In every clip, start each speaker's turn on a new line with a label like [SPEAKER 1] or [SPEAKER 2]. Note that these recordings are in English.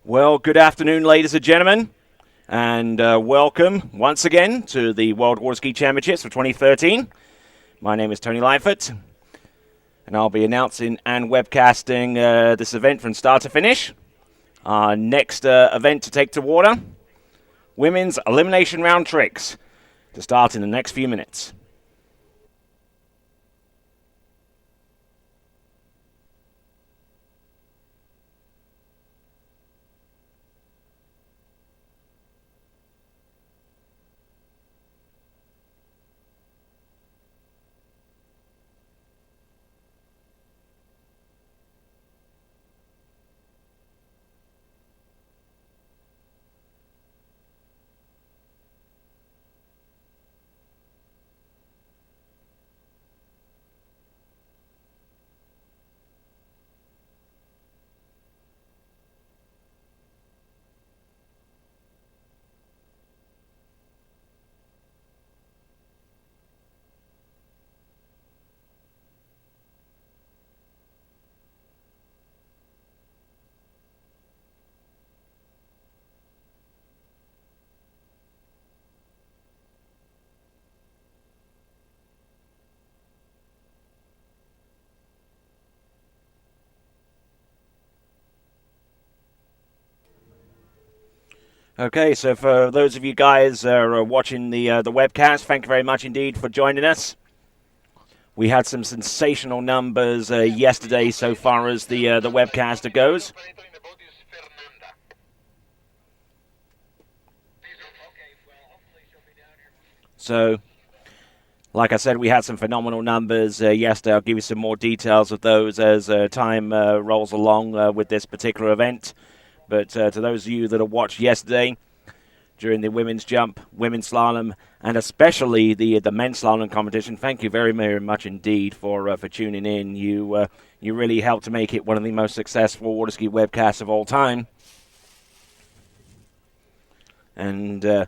[SPEAKER 1] Well, good afternoon, ladies and gentlemen, and welcome once again to the World Water Ski Championships for 2013. My name is Tony Lightfoot, and I'll be announcing and webcasting this event from start to finish. Our next event to take to water, women's elimination round tricks, to start in the next few minutes. Okay, so for those of you guys watching the webcast, thank you very much indeed for joining us. We had some sensational numbers yesterday so far as the webcaster goes. So, like I said, we had some phenomenal numbers yesterday. I'll give you some more details of those as time rolls along with this particular event. But to those of you that have watched yesterday, during the women's jump, women's slalom, and especially the men's slalom competition, thank you very, very much indeed for tuning in. You really helped to make it one of the most successful water ski webcasts of all time. And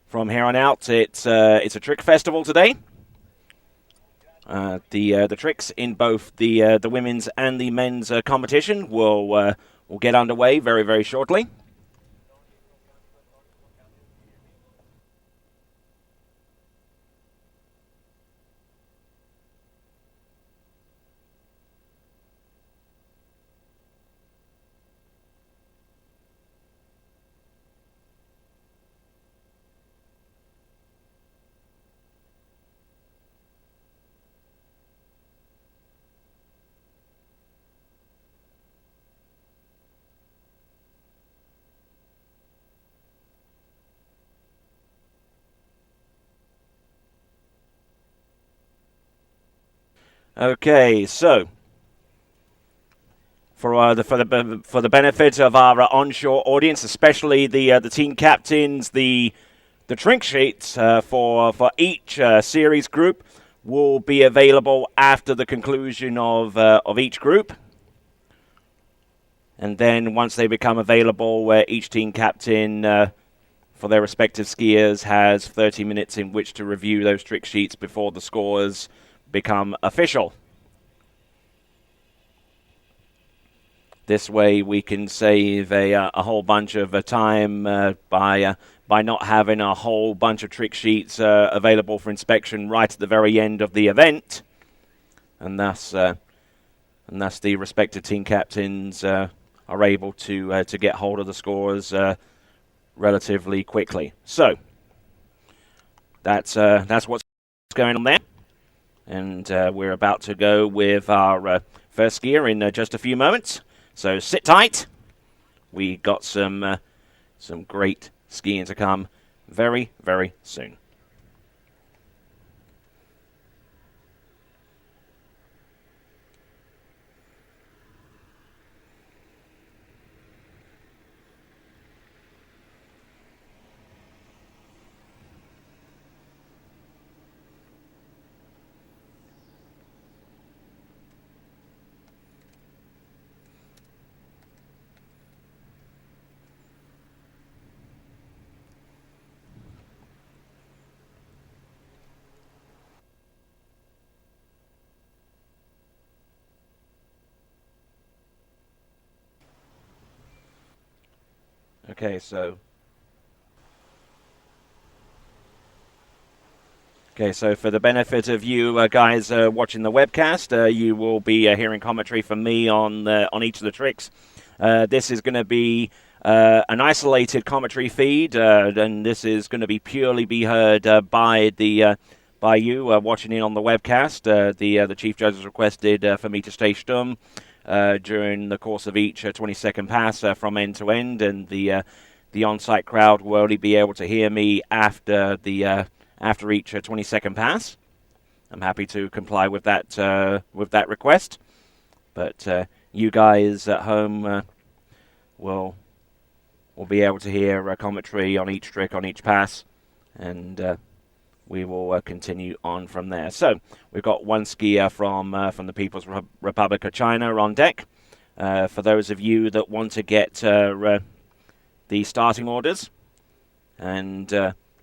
[SPEAKER 1] from here on out, it's a trick festival today. The tricks in both the women's and the men's competition will get underway very, very shortly. Okay, so for the benefit of our onshore audience, especially the team captains, the trick sheets for each series group will be available after the conclusion of each group. And then once they become available, each team captain for their respective skiers has 30 minutes in which to review those trick sheets before the scores become official. This way we can save a whole bunch of time by not having a whole bunch of trick sheets available for inspection right at the very end of the event. And thus the respective team captains are able to get hold of the scores relatively quickly. So that's what's going on there. And we're about to go with our first skier in just a few moments. So sit tight. We got some great skiing to come very, very soon. Okay, so for the benefit of you guys watching the webcast, you will be hearing commentary from me on each of the tricks. This is going to be an isolated commentary feed, and this is going to be purely be heard by you watching in on the webcast. The chief judge has requested for me to stay stum during the course of each 20-second pass from end to end, and the on-site crowd will only be able to hear me after each 20-second pass. I'm happy to comply with that request, but you guys at home will be able to hear commentary on each trick, on each pass, and we will continue on from there. So we've got one skier from the People's Republic of China on deck. For those of you that want to get the starting orders and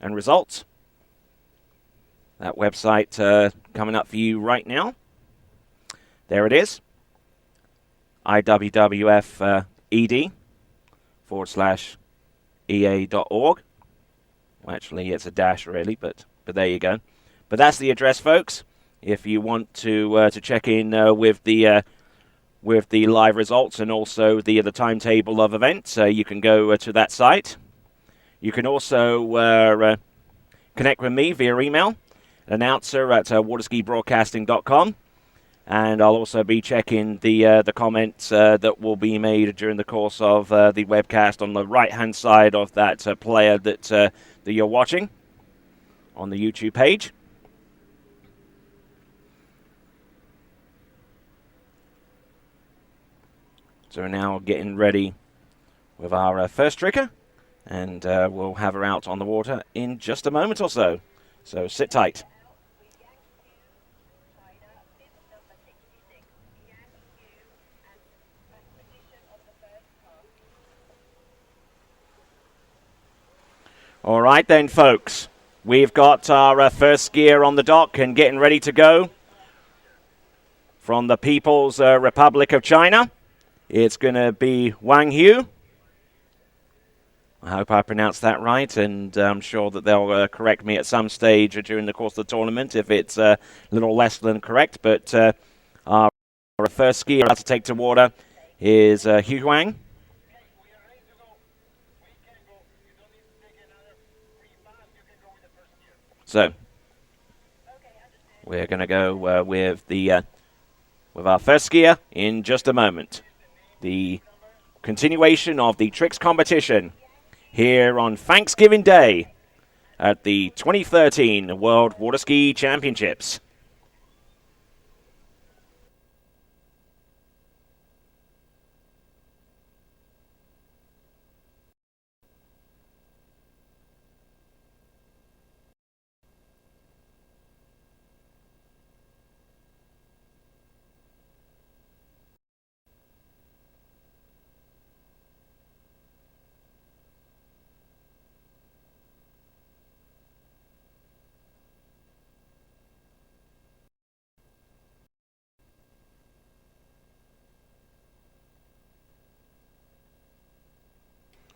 [SPEAKER 1] results, that website coming up for you right now. There it is. iwfed/ea.org. Well, actually, it's a dash, really, but there you go. But that's the address, folks. If you want to check in with the live results and also the timetable of events, you can go to that site. You can also connect with me via email, announcer at waterskibroadcasting.com. And I'll also be checking the comments that will be made during the course of the webcast on the right-hand side of that player that you're watching on the YouTube page. So we're now getting ready with our first tricker, and we'll have her out on the water in just a moment or so. So sit tight. All right then, folks. We've got our first skier on the dock and getting ready to go. From the People's Republic of China, it's going to be Wang Hu. I hope I pronounced that right, and I'm sure that they'll correct me at some stage during the course of the tournament if it's a little less than correct. But our first skier about to take to water is Hu Huang. So we're going to go with our first skier in just a moment. The continuation of the tricks competition here on Thanksgiving Day at the 2013 World Water Ski Championships.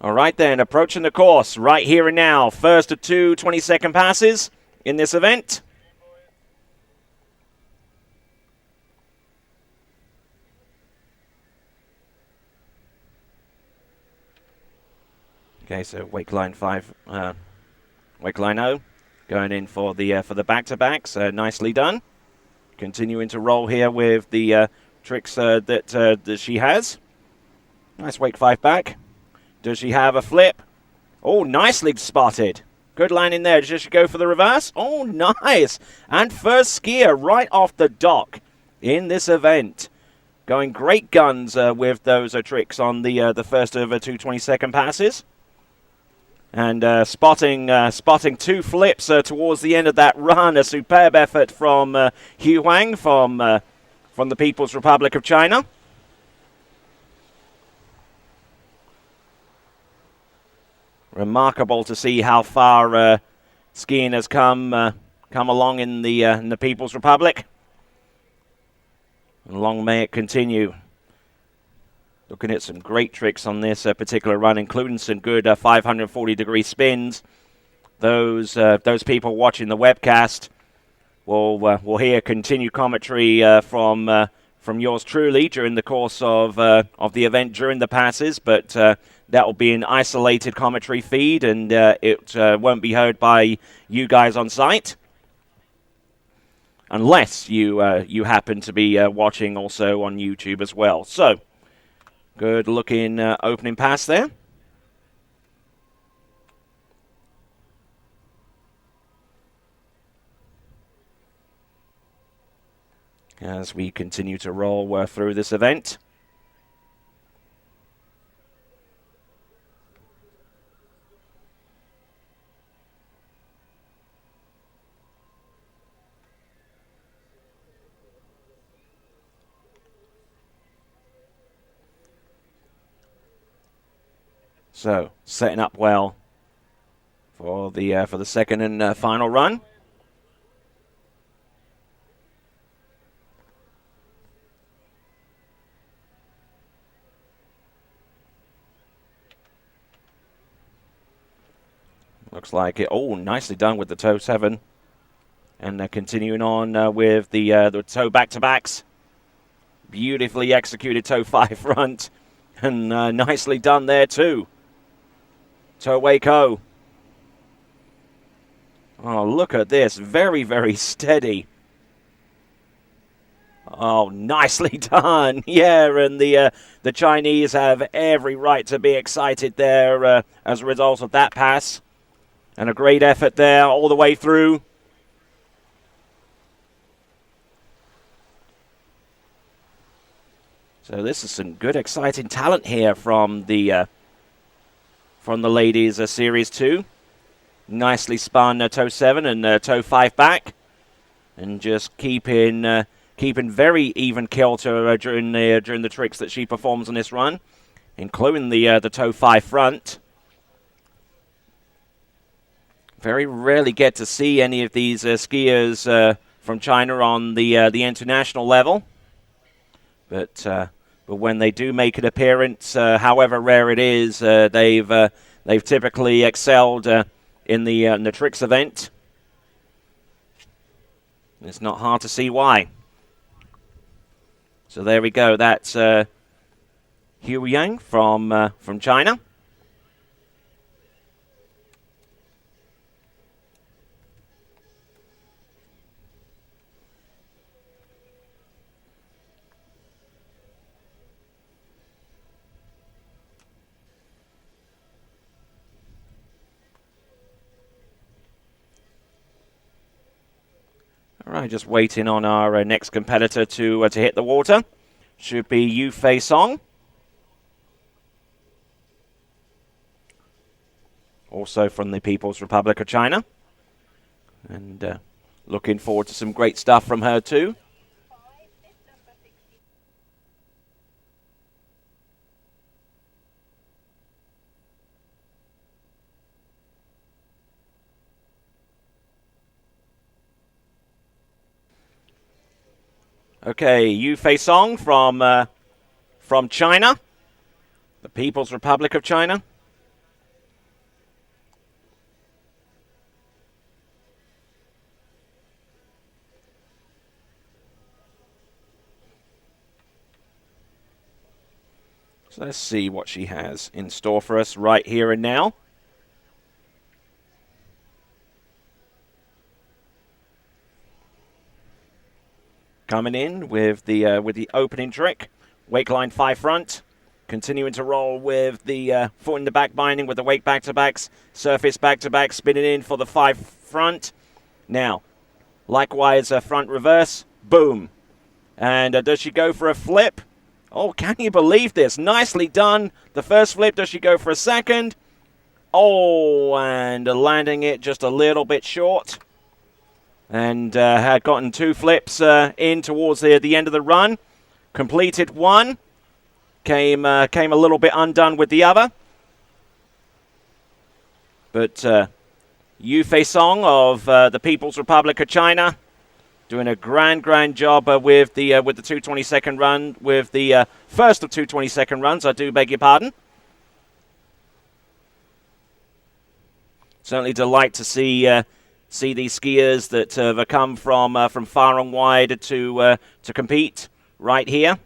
[SPEAKER 1] All right then, approaching the course right here and now. First of two 20-second passes in this event. Okay, so wake line 5, wake line 0, going in for the back-to-backs. Nicely done. Continuing to roll here with the tricks that she has. Nice wake 5 back. Does she have a flip? Oh, nicely spotted. Good line in there. Does she go for the reverse? Oh, nice. And first skier right off the dock in this event. Going great guns with those tricks on the first of two 20-second passes. And spotting two flips towards the end of that run. A superb effort from Hu Huang from the People's Republic of China. Remarkable to see how far skiing has come along in the People's Republic. And long may it continue. Looking at some great tricks on this particular run, including some good 540-degree spins. Those people watching the webcast will hear continued commentary from yours truly during the course of the event during the passes, but that will be an isolated commentary feed, and it won't be heard by you guys on site, unless you happen to be watching also on YouTube as well. So, good looking opening pass there. As we continue to roll through this event. So, setting up well for the second and final run. Looks like it. Oh, nicely done with the toe 7. And continuing on with the toe back-to-backs. Beautifully executed toe 5 front. And nicely done there too. Toe Waco. Oh, look at this. Very, very steady. Oh, nicely done. Yeah, and the Chinese have every right to be excited there as a result of that pass. And a great effort there all the way through. So this is some good, exciting talent here from the ladies' Series 2. Nicely spun toe 7 and toe 5 back. And just keeping very even kilter during the tricks that she performs on this run, including the toe 5 front. Very rarely get to see any of these skiers from China on the international level, but when they do make an appearance, however rare it is, they've typically excelled in the tricks event. It's not hard to see why. So there we go. That's Hu Yang from China. All right, just waiting on our next competitor to hit the water. Should be Yufei Song. Also from the People's Republic of China. And looking forward to some great stuff from her too. Okay, Yufei Song from China, the People's Republic of China. So let's see what she has in store for us right here and now. Coming in with the opening trick, wake line 5 front, continuing to roll with the foot in the back binding with the wake back-to-backs, surface back-to-back, spinning in for the 5 front. Now, likewise, front reverse, boom. And does she go for a flip? Oh, can you believe this? Nicely done. The first flip, does she go for a second? Oh, and landing it just a little bit short. And had gotten 2 flips in towards the end of the run. Completed 1. Came a little bit undone with the other. But Yufei Song of the People's Republic of China doing a grand job with the 2:22 run, with the first of 2:22 runs. I do beg your pardon. Certainly delight to see these skiers that have come from far and wide to compete right here.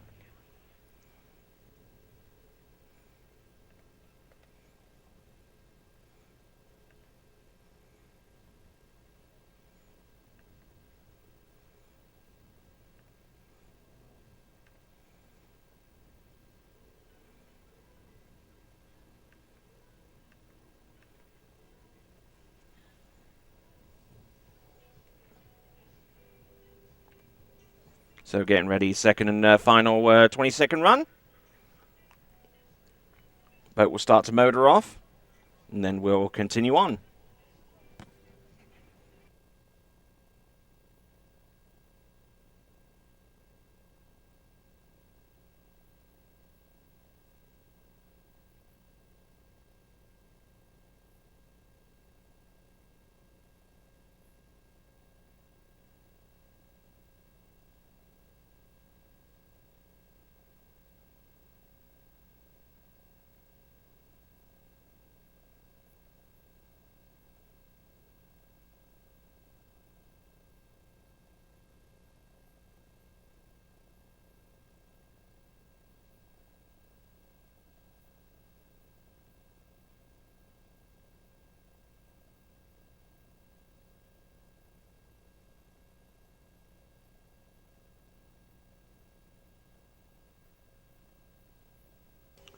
[SPEAKER 1] So getting ready, second and final 20-second run. Boat will start to motor off, and then we'll continue on.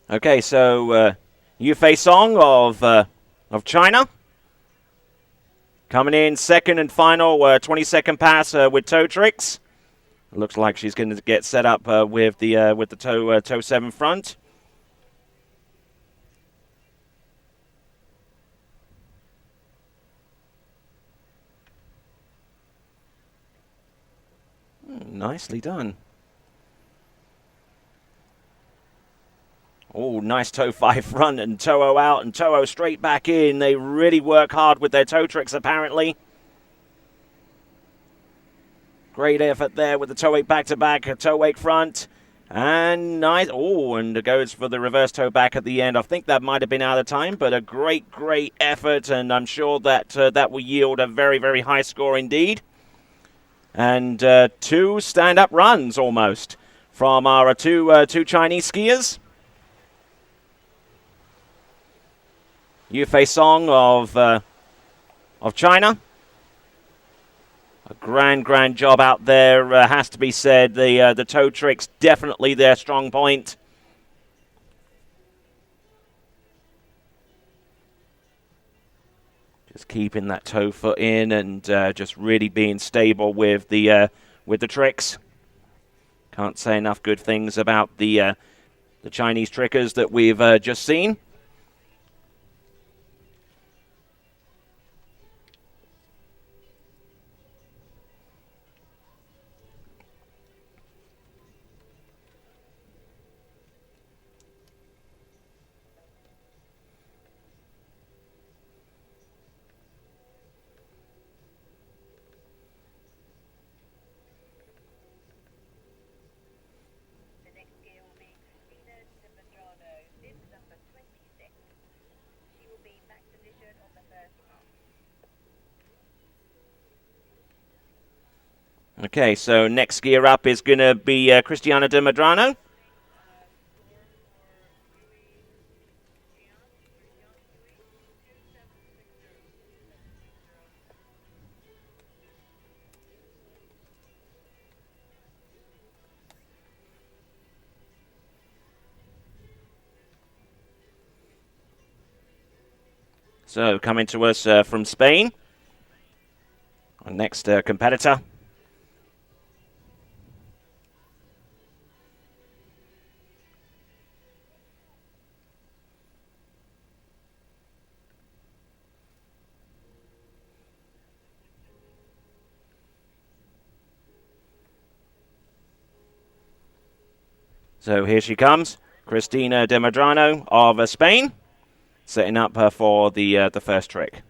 [SPEAKER 1] Okay, so Yufei Song of China coming in second and final 20-second pass with toe tricks. Looks like she's going to get set up with the toe 7 front. Nicely done. Oh, nice toe 5 front and toe 0 out and toe 0 straight back in. They really work hard with their toe tricks, apparently. Great effort there with the toe 8 back-to-back, a toe 8 front. And nice. Oh, and it goes for the reverse toe back at the end. I think that might have been out of time, but a great effort, and I'm sure that that will yield a very high score indeed. And 2 stand-up runs almost from our two Chinese skiers. Yufei Song of China. A grand job out there, has to be said. The toe tricks definitely their strong point. Just keeping that toe foot in and just really being stable with the tricks. Can't say enough good things about the Chinese trickers that we've just seen. Okay, so next skier up is going to be Cristiana De Medrano. So coming to us from Spain, our next competitor. So here she comes, Cristiana De Medrano of Spain, setting up for the first trick.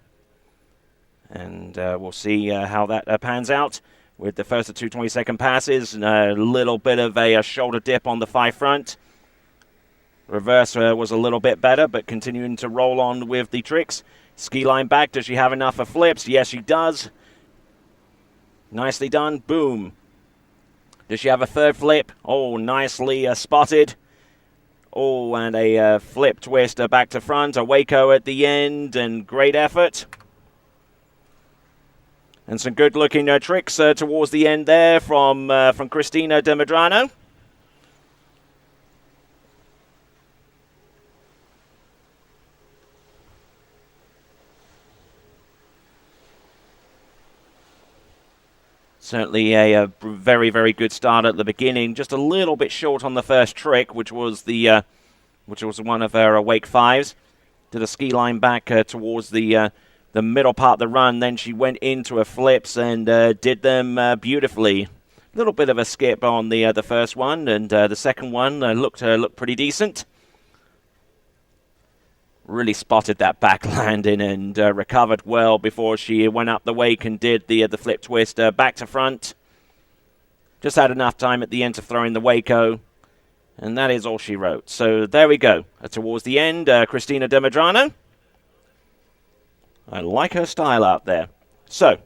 [SPEAKER 1] And we'll see how that pans out. with the first of two 20-second passes, and a little bit of a shoulder dip on the 5 front. Reverse was a little bit better, but continuing to roll on with the tricks. Ski line back, does she have enough for flips? Yes, she does. Nicely done, boom. Does she have a third flip? Oh, nicely spotted. Oh, and a flip twist back to front, a Waco at the end, and great effort. And some good-looking tricks towards the end there from Cristiana De Medrano. Certainly a very, very good start at the beginning. Just a little bit short on the first trick, which was one of her wake 5s. Did a ski line back towards the middle part of the run. Then she went into her flips and did them beautifully. A little bit of a skip on the first one, and the second one looked pretty decent. Really spotted that back landing and recovered well before she went up the wake and did the flip twist back to front. Just had enough time at the end to throw in the Waco, and that is all she wrote. So there we go. Towards the end, Cristiana De Medrano. I like her style out there. So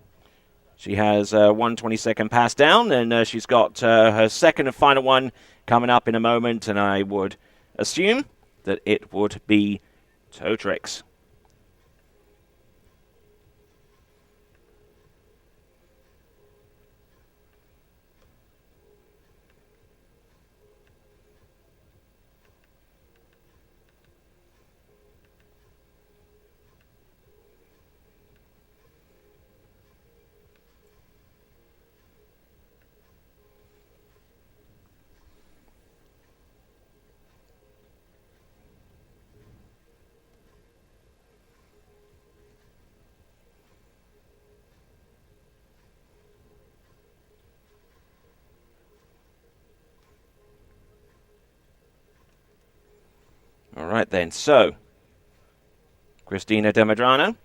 [SPEAKER 1] she has 1 20-second pass down, and she's got her second and final one coming up in a moment, and I would assume that it would be toe tricks. All right then, so Cristiana De Medrano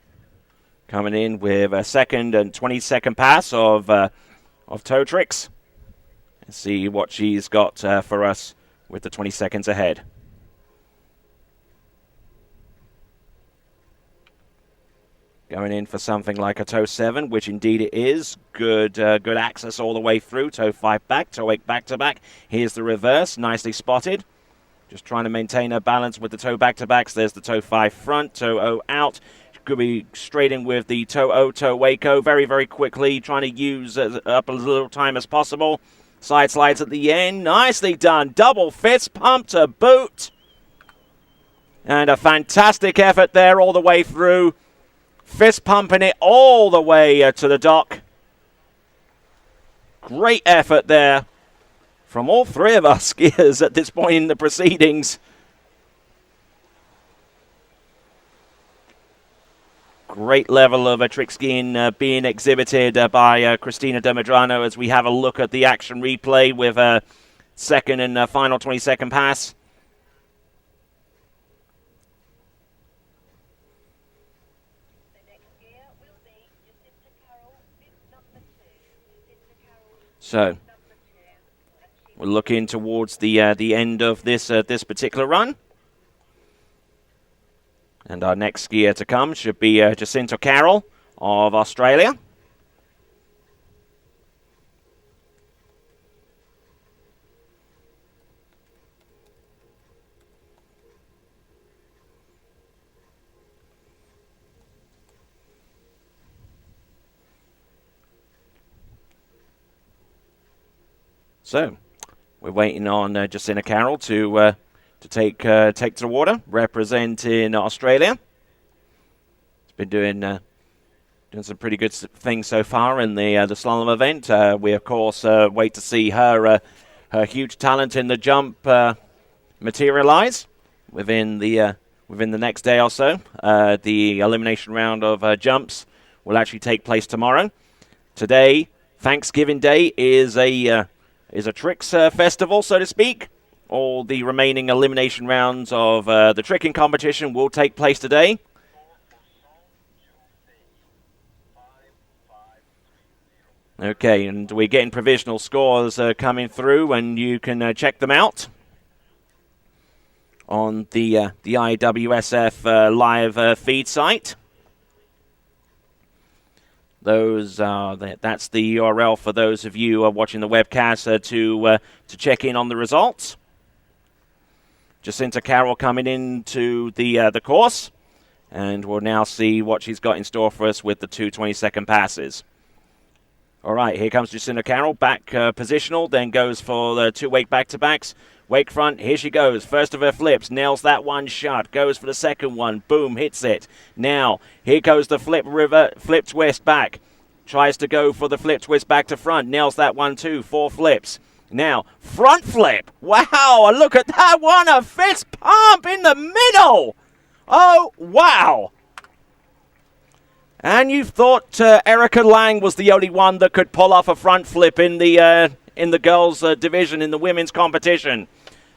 [SPEAKER 1] coming in with a second and 20-second pass of toe tricks. Let's see what she's got for us with the 20 seconds ahead. Going in for something like a toe 7, which indeed it is. Good access all the way through. Toe 5 back, toe 8 back to back. Here's the reverse, nicely spotted. Just trying to maintain her balance with the toe back-to-backs. There's the toe 5 front, toe 0 out. Could be straight in with the toe 0, toe Waco very, very quickly, trying to use up as little time as possible. Side slides at the end. Nicely done. Double fist pump to boot. And a fantastic effort there all the way through. Fist pumping it all the way to the dock. Great effort there from all three of our skiers at this point in the proceedings. Great level of trick skiing being exhibited by Cristiana De Medrano as we have a look at the action replay with a second and final 20-second pass. So we're looking towards the end of this particular run. And our next skier to come should be Jinta Carroll of Australia. So we're waiting on Jinta Carroll to take to the water, representing Australia. It's been doing some pretty good things so far in the slalom event. We of course wait to see her huge talent in the jump materialize within the next day or so. The elimination round of jumps will actually take place tomorrow. Today, Thanksgiving Day, is a tricks festival, so to speak. All the remaining elimination rounds of the tricking competition will take place today. Okay, and we're getting provisional scores coming through, and you can check them out on the IWSF live feed site. That's the URL for those of you watching the webcast to check in on the results. Jinta Carroll coming into the course, and we'll now see what she's got in store for us with the 2 20-second passes. All right, here comes Jinta Carroll, back positional, then goes for the 2 wake back-to-backs. Wake front, here she goes. First of her flips, nails that one shot, goes for the second one, boom, hits it. Now, here goes the flip twist back. Tries to go for the flip twist back to front, nails that one too, 4 flips. Now, front flip, wow, look at that one, a fist pump in the middle. Oh, wow. And you thought Erica Lang was the only one that could pull off a front flip in the girls' division in the women's competition.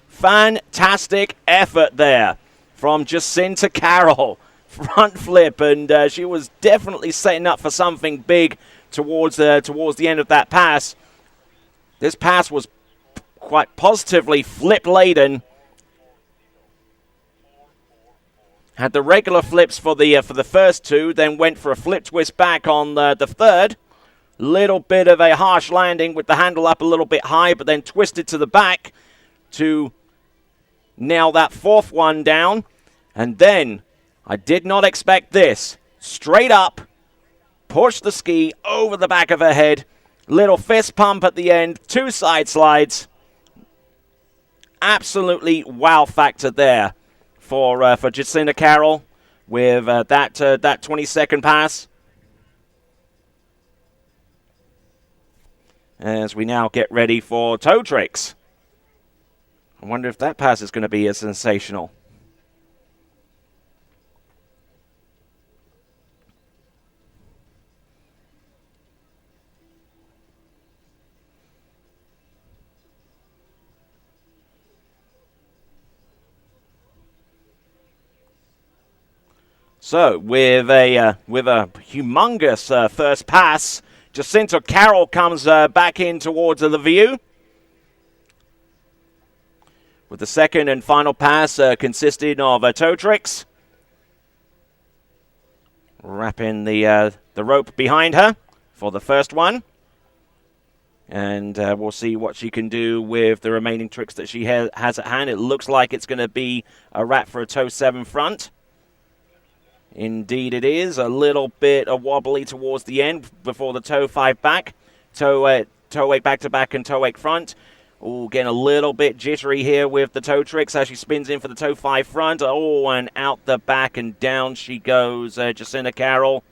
[SPEAKER 1] Fantastic effort there from Jinta Carroll. Front flip, and she was definitely setting up for something big towards the end of that pass. This pass was quite positively flip-laden. Had the regular flips for the first 2, then went for a flip twist back on the third. Little bit of a harsh landing with the handle up a little bit high, but then twisted to the back to nail that 4th one down. And then, I did not expect this. Straight up, push the ski over the back of her head. Little fist pump at the end, 2 side slides. Absolutely wow factor there for Jinta Carroll with that 20-second pass. As we now get ready for toe tricks. I wonder if that pass is going to be as sensational. So, with a humongous first pass, Jinta Carroll comes back in towards the view. With the second and final pass consisting of toe tricks. Wrapping the rope behind her for the first one. And we'll see what she can do with the remaining tricks that she has at hand. It looks like it's going to be a wrap for a toe 7 front. Indeed it is. A little bit wobbly towards the end before the toe 5 back. Toe 8 back to back and toe 8 front. Oh, getting a little bit jittery here with the toe tricks as she spins in for the toe 5 front. Oh, and out the back and down she goes, Jinta Carroll.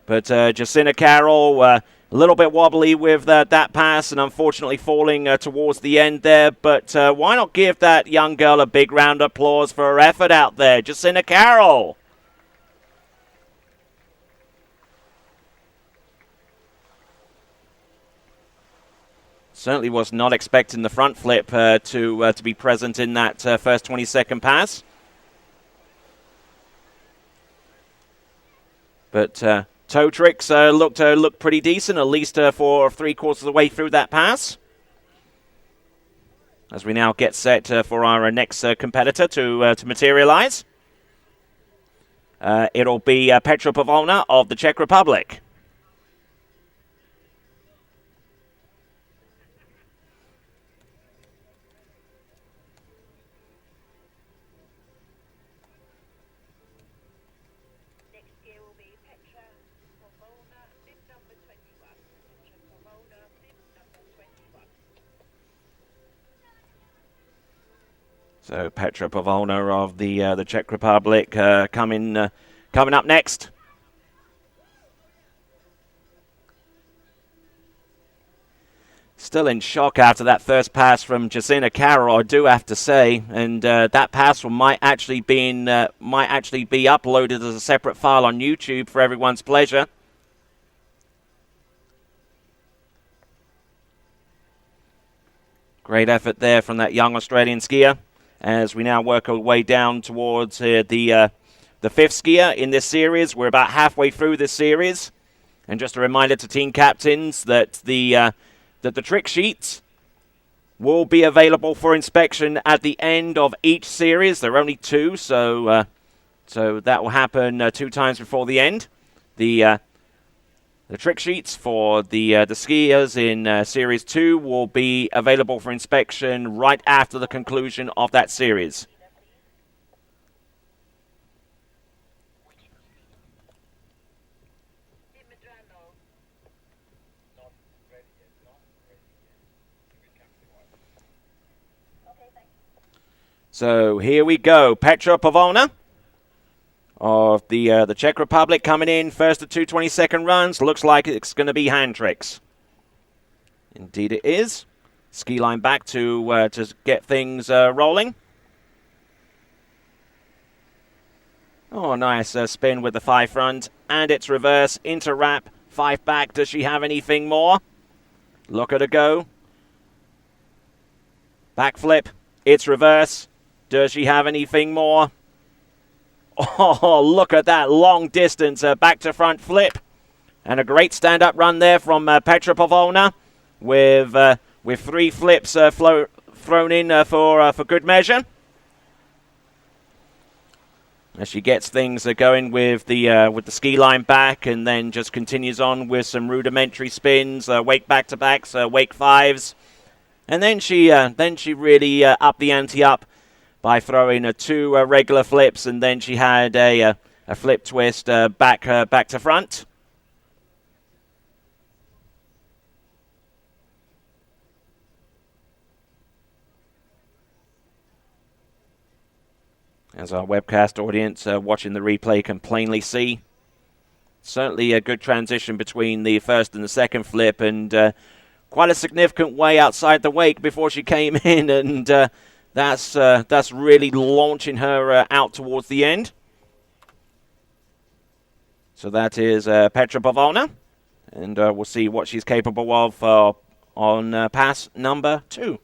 [SPEAKER 1] But Jinta Carroll, a little bit wobbly with that pass and unfortunately falling towards the end there. But why not give that young girl a big round of applause for her effort out there? Jinta Carroll. Certainly was not expecting the front flip to be present in that first 20-second pass. But toe tricks looked pretty decent, at least for 3/4 of the way through that pass. As we now get set for our next competitor to materialize. It'll be Petra Poncova of the Czech Republic. So Petra Poncova of the Czech Republic coming up next. Still in shock after that first pass from Jinta Carroll, I do have to say, and that pass might actually be uploaded as a separate file on YouTube for everyone's pleasure. Great effort there from that young Australian skier. As we now work our way down towards the 5th skier in this series. We're about halfway through this series. And just a reminder to team captains that the trick sheets will be available for inspection at the end of each series. There are only 2, so that will happen 2 times before the end. The trick sheets for the skiers in Series 2 will be available for inspection right after the conclusion of that series. So here we go. Petra Poncova of the Czech Republic coming in first at 2 22nd runs. Looks like it's going to be hand tricks. Indeed it is. Ski line back to get things rolling. Oh, nice spin with the 5 front. And it's reverse into wrap. 5 back. Does she have anything more? Look at her go. Back flip. It's reverse. Does she have anything more? Oh, look at that long distance back to front flip. And a great stand-up run there from Petra Poncova with 3 flips thrown in for good measure. As she gets things going with the ski line back, and then just continues on with some rudimentary spins, wake back-to-backs, wake 5s. And then she really upped the ante up by throwing 2 regular flips, and then she had a flip twist back to front. As our webcast audience watching the replay can plainly see, certainly a good transition between the first and the second flip, and quite a significant way outside the wake before she came in, and that's really launching her out towards the end. So that is Petra Poncova, and we'll see what she's capable of on pass number 2.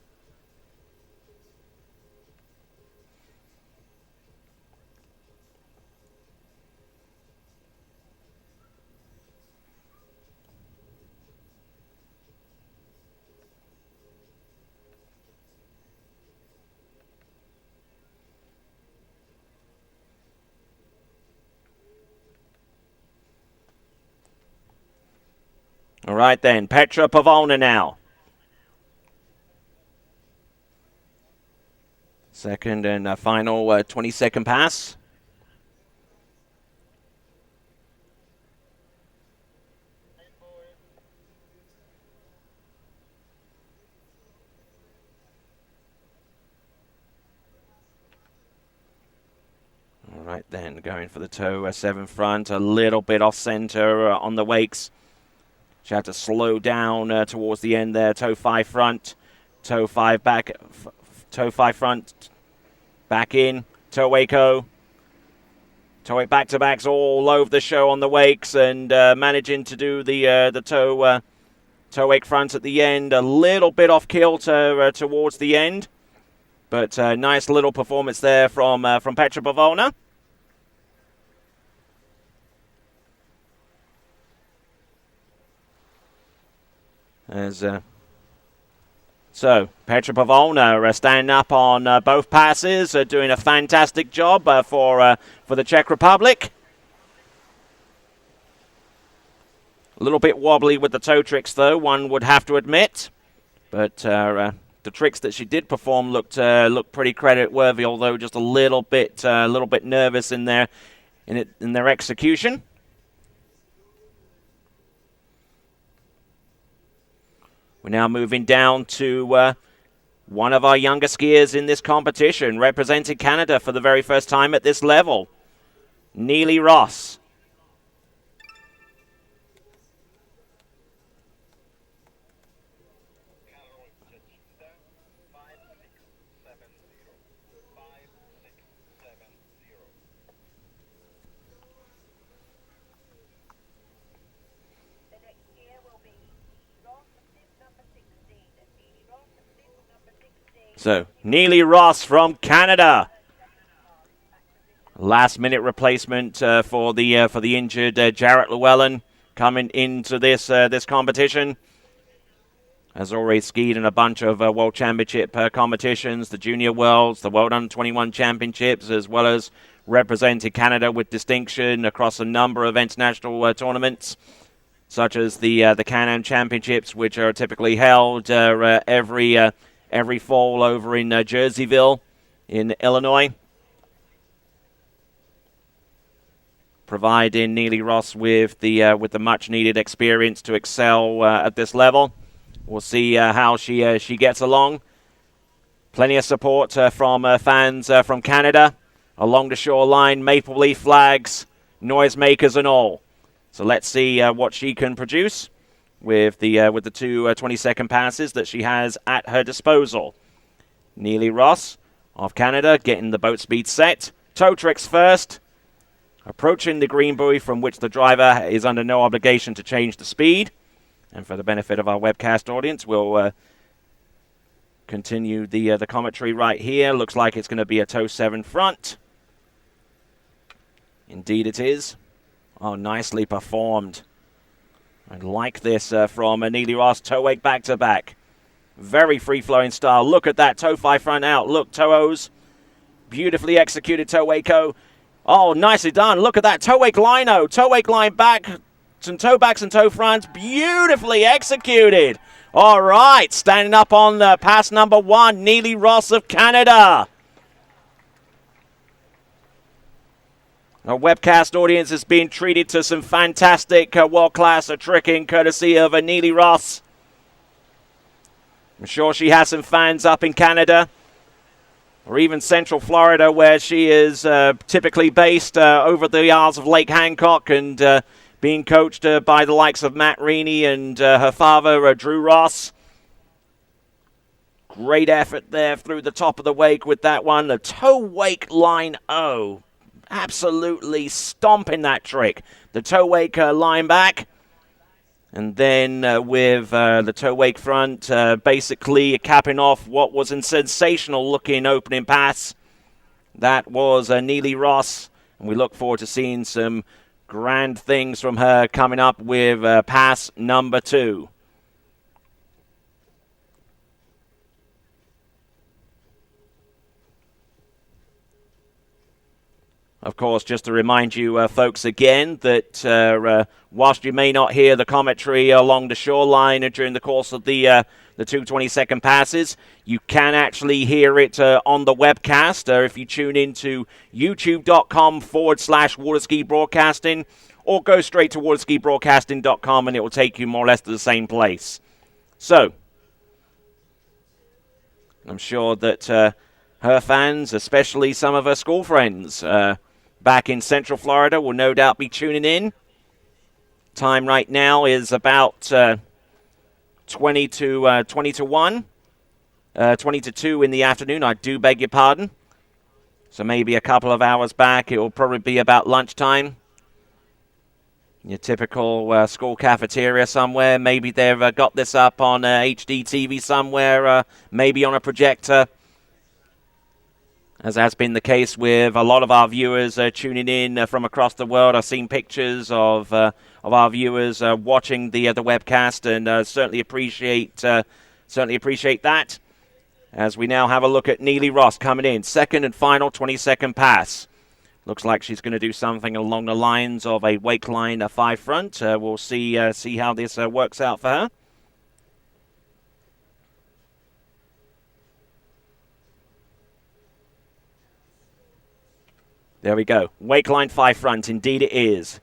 [SPEAKER 1] All right then, Petra Poncova now. Second and final 20-second pass. All right then, going for the toe 7 front, a little bit off center on the wakes. She had to slow down towards the end there. Toe 5 front, toe 5 back, toe 5 front, back in, toe wake-o. Toe wake back-to-backs all over the show on the wakes, and managing to do the toe wake front at the end. A little bit off kilter towards the end, but nice little performance there from Petra Poncova. So, Petra Poncova standing up on both passes, doing a fantastic job for the Czech Republic. A little bit wobbly with the toe tricks, though, one would have to admit. But the tricks that she did perform looked pretty credit-worthy, although just a little bit nervous in their execution. We're now moving down to one of our younger skiers in this competition, representing Canada for the very first time at this level, Neely Ross. So, Neely Ross from Canada. Last-minute replacement for the injured Jarrett Llewellyn. coming into this this competition. Has already skied in a bunch of World Championship competitions, the Junior Worlds, the World Under-21 Championships, as well as represented Canada with distinction across a number of international tournaments, such as the Can-Am Championships, which are typically held every fall over in Jerseyville in Illinois, providing Neely Ross with the much-needed experience to excel at this level. We'll see how she gets along. Plenty of support from fans from Canada along the shoreline, maple leaf flags, noisemakers and all. So let's see what she can produce with the two 20-second passes that she has at her disposal. Neely Ross of Canada getting the boat speed set. Toe tricks first. Approaching the green buoy from which the driver is under no obligation to change the speed. And for the benefit of our webcast audience, we'll continue the commentary right here. Looks like it's going to be a toe 7 front. Indeed it is. Oh, nicely performed. I like this from Neely Ross. Toe wake back to back. Very free-flowing style. Look at that toe 5 front out. Look, toes. Beautifully executed toe wake-o. Oh, nicely done. Look at that toe wake line-o. Toe wake line back. Some toe backs and toe fronts, beautifully executed. All right, standing up on pass number 1, Neely Ross of Canada. Our webcast audience is being treated to some fantastic world-class tricking courtesy of Neely Ross. I'm sure she has some fans up in Canada or even Central Florida, where she is typically based over the Isles of Lake Hancock and being coached by the likes of Matt Reaney and her father, Drew Ross. Great effort there through the top of the wake with that one. The toe wake line O. Absolutely stomping that trick. The toe wake line back. And then with the toe wake front, basically capping off what was a sensational-looking opening pass. That was Neely Ross. And we look forward to seeing some grand things from her coming up with pass number 2. Of course, just to remind you folks again that whilst you may not hear the commentary along the shoreline during the course of the 2 passes, you can actually hear it on the webcast if you tune into youtube.com/waterski broadcasting, or go straight to waterskibroadcasting.com and it will take you more or less to the same place. So, I'm sure that her fans, especially some of her school friends back in Central Florida, will no doubt be tuning in. Time right now is about 20 to 1, 20 to 2 in the afternoon. I do beg your pardon. So maybe a couple of hours back, it will probably be about lunchtime. Your typical school cafeteria somewhere. Maybe they've got this up on HD TV somewhere, maybe on a projector. As has been the case with a lot of our viewers tuning in from across the world. I've seen pictures of our viewers watching the webcast, and certainly appreciate that. As we now have a look at Neely Ross coming in, second and final 20-second pass. Looks like she's going to do something along the lines of a wake line, a 5 front. We'll see how this works out for her. There we go. Wake line 5 front. Indeed it is.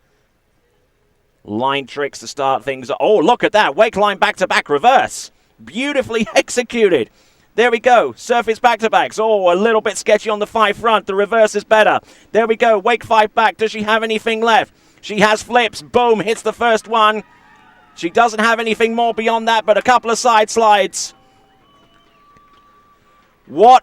[SPEAKER 1] Line tricks to start things. Oh, look at that. Wake line back-to-back reverse. Beautifully executed. There we go. Surface back-to-backs. Oh, a little bit sketchy on the 5 front. The reverse is better. There we go. Wake 5 back. Does she have anything left? She has flips. Boom. Hits the first one. She doesn't have anything more beyond that, but a couple of side slides. What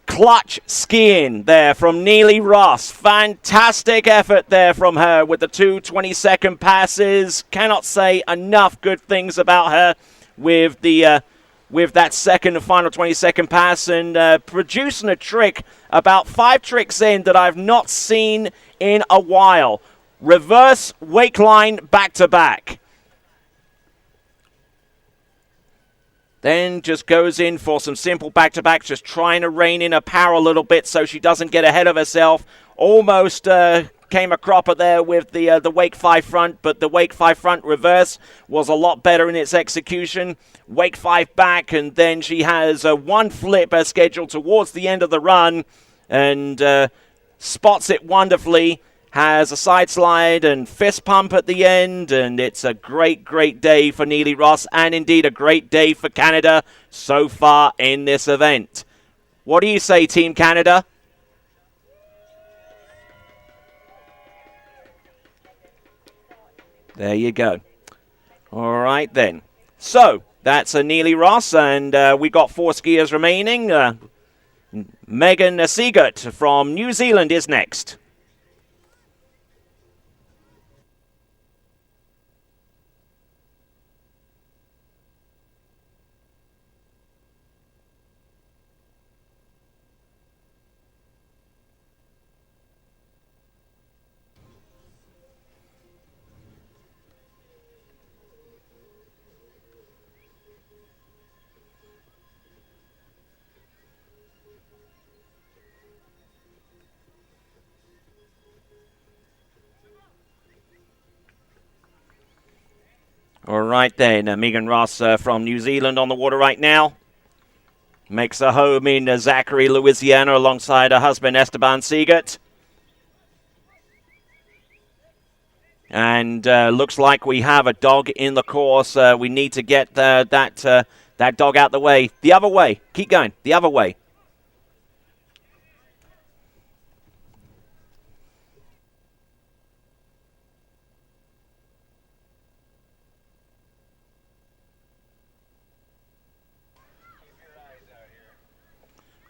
[SPEAKER 1] clutch skiing there from Neely Ross. Fantastic effort there from her with the 2 20-second passes. Cannot say enough good things about her with that second and final 20-second pass, and producing a trick about 5 tricks in that I've not seen in a while. Reverse wake line back-to-back. Then just goes in for some simple back-to-backs, just trying to rein in her power a little bit so she doesn't get ahead of herself. Almost came a cropper there with the Wake 5 front, but the Wake 5 front reverse was a lot better in its execution. Wake 5 back, and then she has one flip scheduled towards the end of the run, and spots it wonderfully. Has a side slide and fist pump at the end, and it's a great, great day for Neely Ross, and indeed a great day for Canada so far in this event. What do you say, Team Canada? There you go. All right, then. So, that's a Neely Ross, and we got 4 skiers remaining. Megan Seager from New Zealand is next. All right then, Megan Ross from New Zealand on the water right now. Makes her home in Zachary, Louisiana, alongside her husband Esteban Seager. And looks like we have a dog in the course. We need to get that dog out the way. The other way. Keep going. The other way.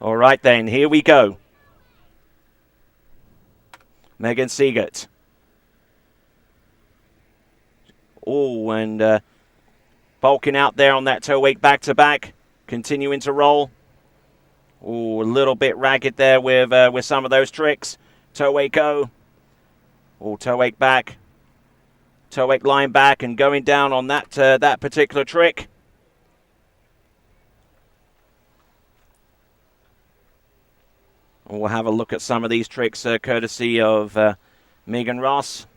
[SPEAKER 1] All right, then. Here we go. Megan Seager. Oh, and bulking out there on that toe wake back-to-back. Continuing to roll. Oh, a little bit ragged there with some of those tricks. Toe wake go. Oh, toe wake back. Toe wake line back and going down on that particular trick. We'll have a look at some of these tricks courtesy of Megan Ross.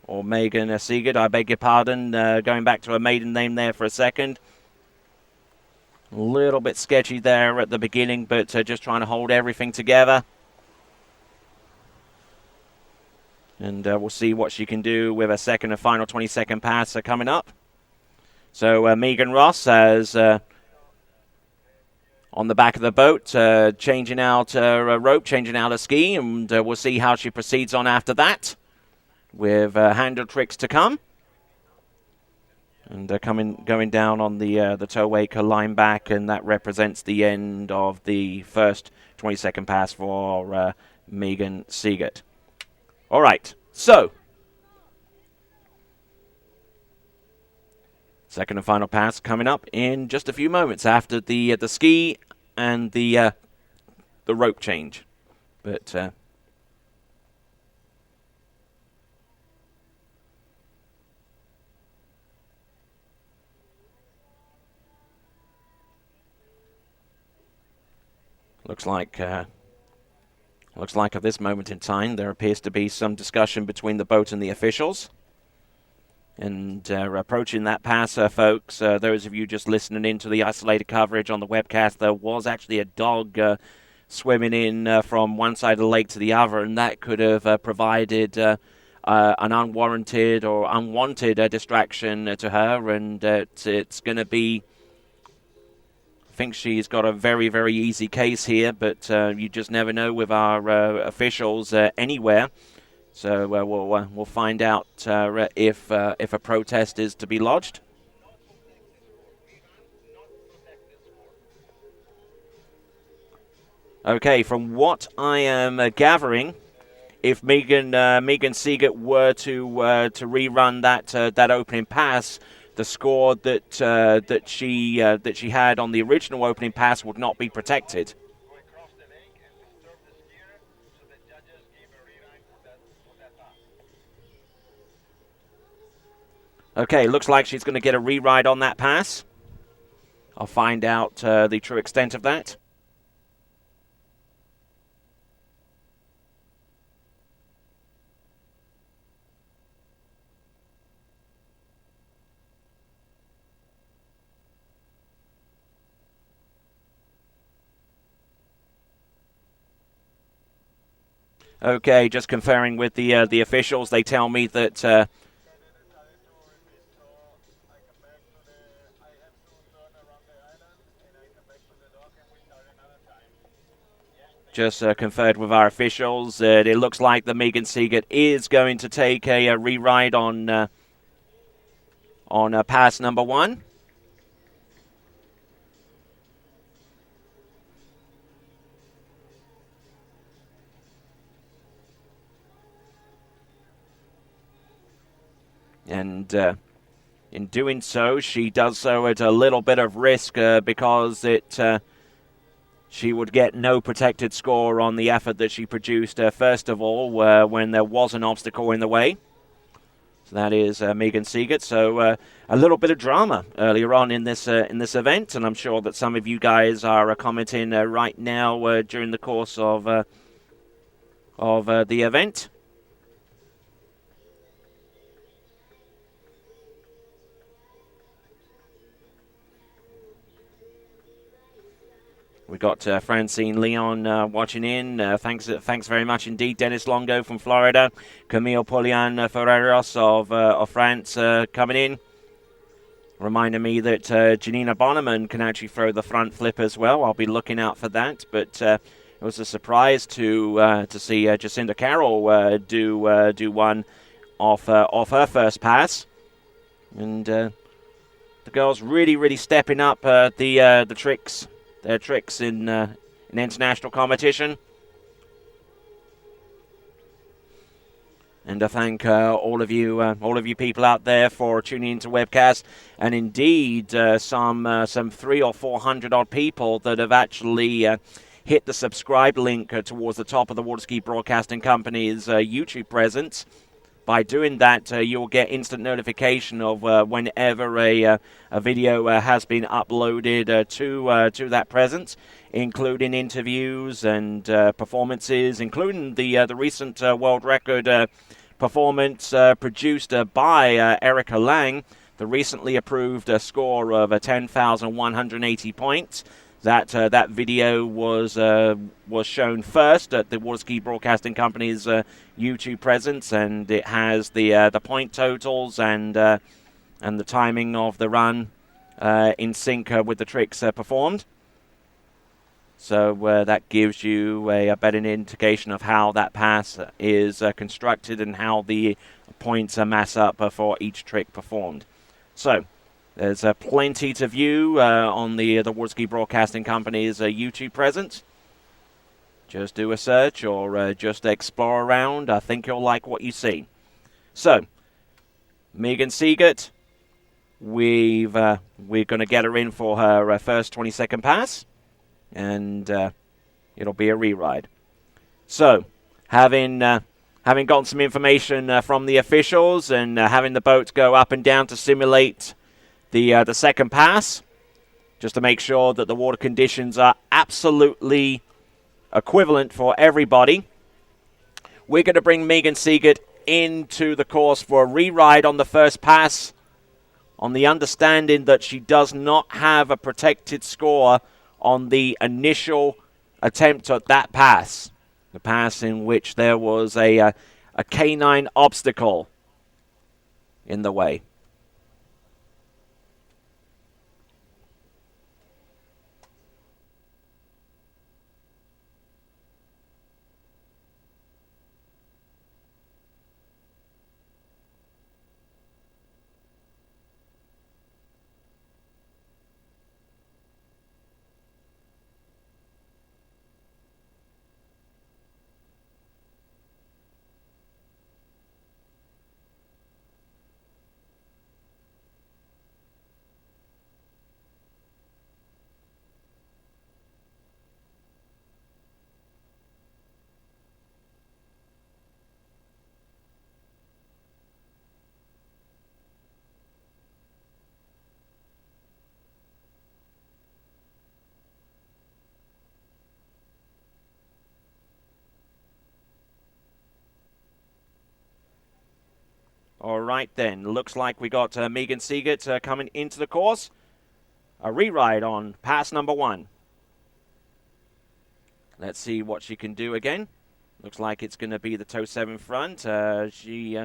[SPEAKER 1] Or Megan Seager, I beg your pardon. Going back to her maiden name there for a second. A little bit sketchy there at the beginning, but just trying to hold everything together. And we'll see what she can do with a second and final 20-second pass coming up. So Megan Ross has... on the back of the boat, changing out a rope, changing out a ski, and we'll see how she proceeds on after that, with handle tricks to come. And going down on the toe wake line back, and that represents the end of the first 20-second pass for Megan Seager. All right, so second and final pass coming up in just a few moments after the ski and the rope change. But looks like at this moment in time there appears to be some discussion between the boat and the officials. And approaching that pass, folks, those of you just listening into the isolated coverage on the webcast, there was actually a dog swimming in from one side of the lake to the other, and that could have provided an unwarranted or unwanted distraction to her, and it's going to be... I think she's got a very, very easy case here, but you just never know with our officials anywhere. So we'll find out if a protest is to be lodged. Okay, from what I am gathering, if Megan Seager were to rerun that opening pass, the score that she had on the original opening pass would not be protected. Okay, looks like she's going to get a re-ride on that pass. I'll find out the true extent of that. Okay, just conferring with the officials. They tell me that just conferred with our officials. It looks like the Megan Seager is going to take a re-ride on pass number 1. And in doing so, she does so at a little bit of risk because she would get no protected score on the effort that she produced, first of all, when there was an obstacle in the way. So that is Megan Seager. So a little bit of drama earlier on in this event, and I'm sure that some of you guys are commenting right now during the course of the event. We got Francine Leon watching in. Thanks very much indeed. Dennis Longo from Florida. Camille Polian Ferreros of France coming in. Reminding me that Janina Bonmann can actually throw the front flip as well. I'll be looking out for that. But it was a surprise to see Jinta Carroll do one off her first pass, and the girls really stepping up the tricks. Their tricks in international competition. And I thank all of you people out there for tuning into webcast, and indeed some 300 or 400 odd people that have actually hit the subscribe link towards the top of the Waterski Broadcasting Company's YouTube presence. By doing that, you'll get instant notification of whenever a video has been uploaded to that presence, including interviews and performances, including the recent world record performance produced by Erica Lang, the recently approved score of 10,180 points. That video was shown first at the Waterski Broadcasting Company's YouTube presence, and it has the point totals and the timing of the run in sync with the tricks performed. So that gives you a better indication of how that pass is constructed and how the points mass up for each trick performed. So there's plenty to view on the Waterski Broadcasting Company's YouTube presence. Just do a search or just explore around. I think you'll like what you see. So, Megan Seager, we're going to get her in for her first 20-second pass, and it'll be a re-ride. So, having gotten some information from the officials and having the boat go up and down to simulate the second pass, just to make sure that the water conditions are absolutely equivalent for everybody, we're going to bring Megan Seager into the course for a re-ride on the first pass, on the understanding that she does not have a protected score on the initial attempt at that pass, the pass in which there was a canine obstacle in the way. All right, then. Looks like we got Megan Seager coming into the course. A re-ride on pass number 1. Let's see what she can do again. Looks like it's going to be the toe 7 front. She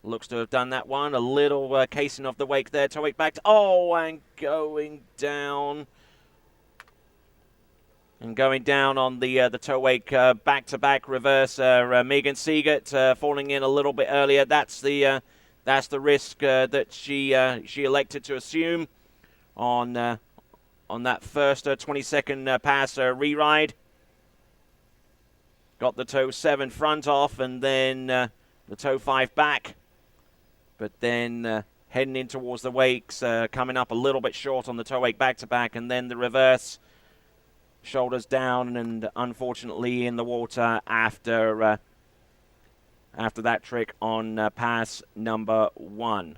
[SPEAKER 1] looks to have done that one. A little casing of the wake there. Toe wake back. And going down. And going down on the toe wake back-to-back reverse. Megan Seager falling in a little bit earlier. That's the risk that she elected to assume on that first 22nd pass re-ride. Got the toe 7 front off and then the toe 5 back. But then heading in towards the wakes, coming up a little bit short on the toe wake back-to-back, and then the reverse. Shoulders down and unfortunately in the water after that trick on pass number 1.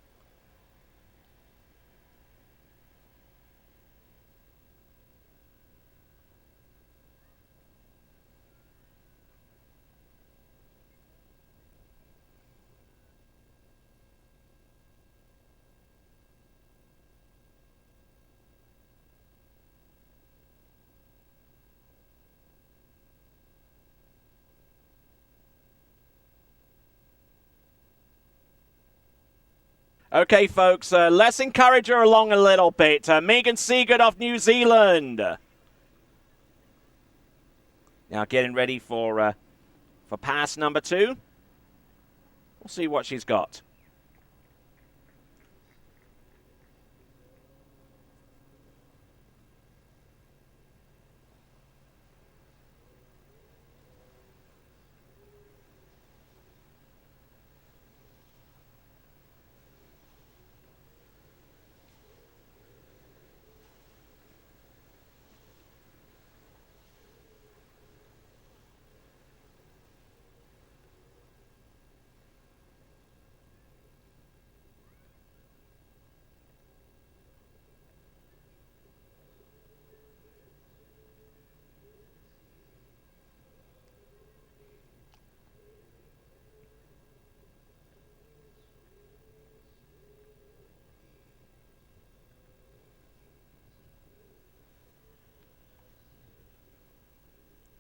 [SPEAKER 1] Okay, folks, let's encourage her along a little bit. Megan Seager of New Zealand. Now getting ready for pass number 2. We'll see what she's got.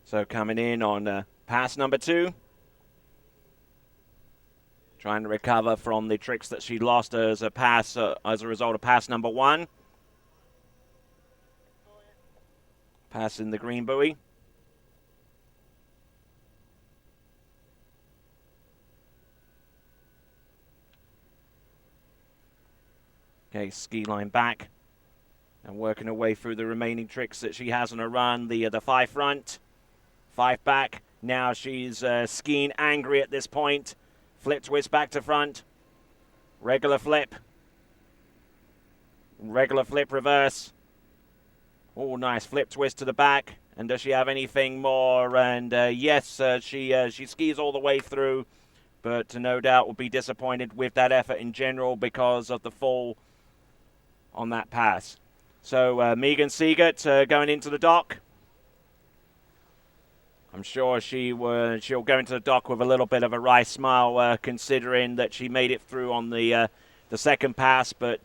[SPEAKER 1] So coming in on pass number 2. Trying to recover from the tricks that she lost as a result of pass number 1. Pass in the green buoy. Okay, ski line back. And working her way through the remaining tricks that she has on her run. The 5 front. 5 back. Now she's skiing angry at this point. Flip twist back to front. Regular flip. Regular flip reverse. Oh, nice flip twist to the back. And does she have anything more? And yes, she skis all the way through. But no doubt will be disappointed with that effort in general because of the fall on that pass. So Megan Seager going into the dock. I'm sure she'll go into the dock with a little bit of a wry smile, considering that she made it through on the second pass, but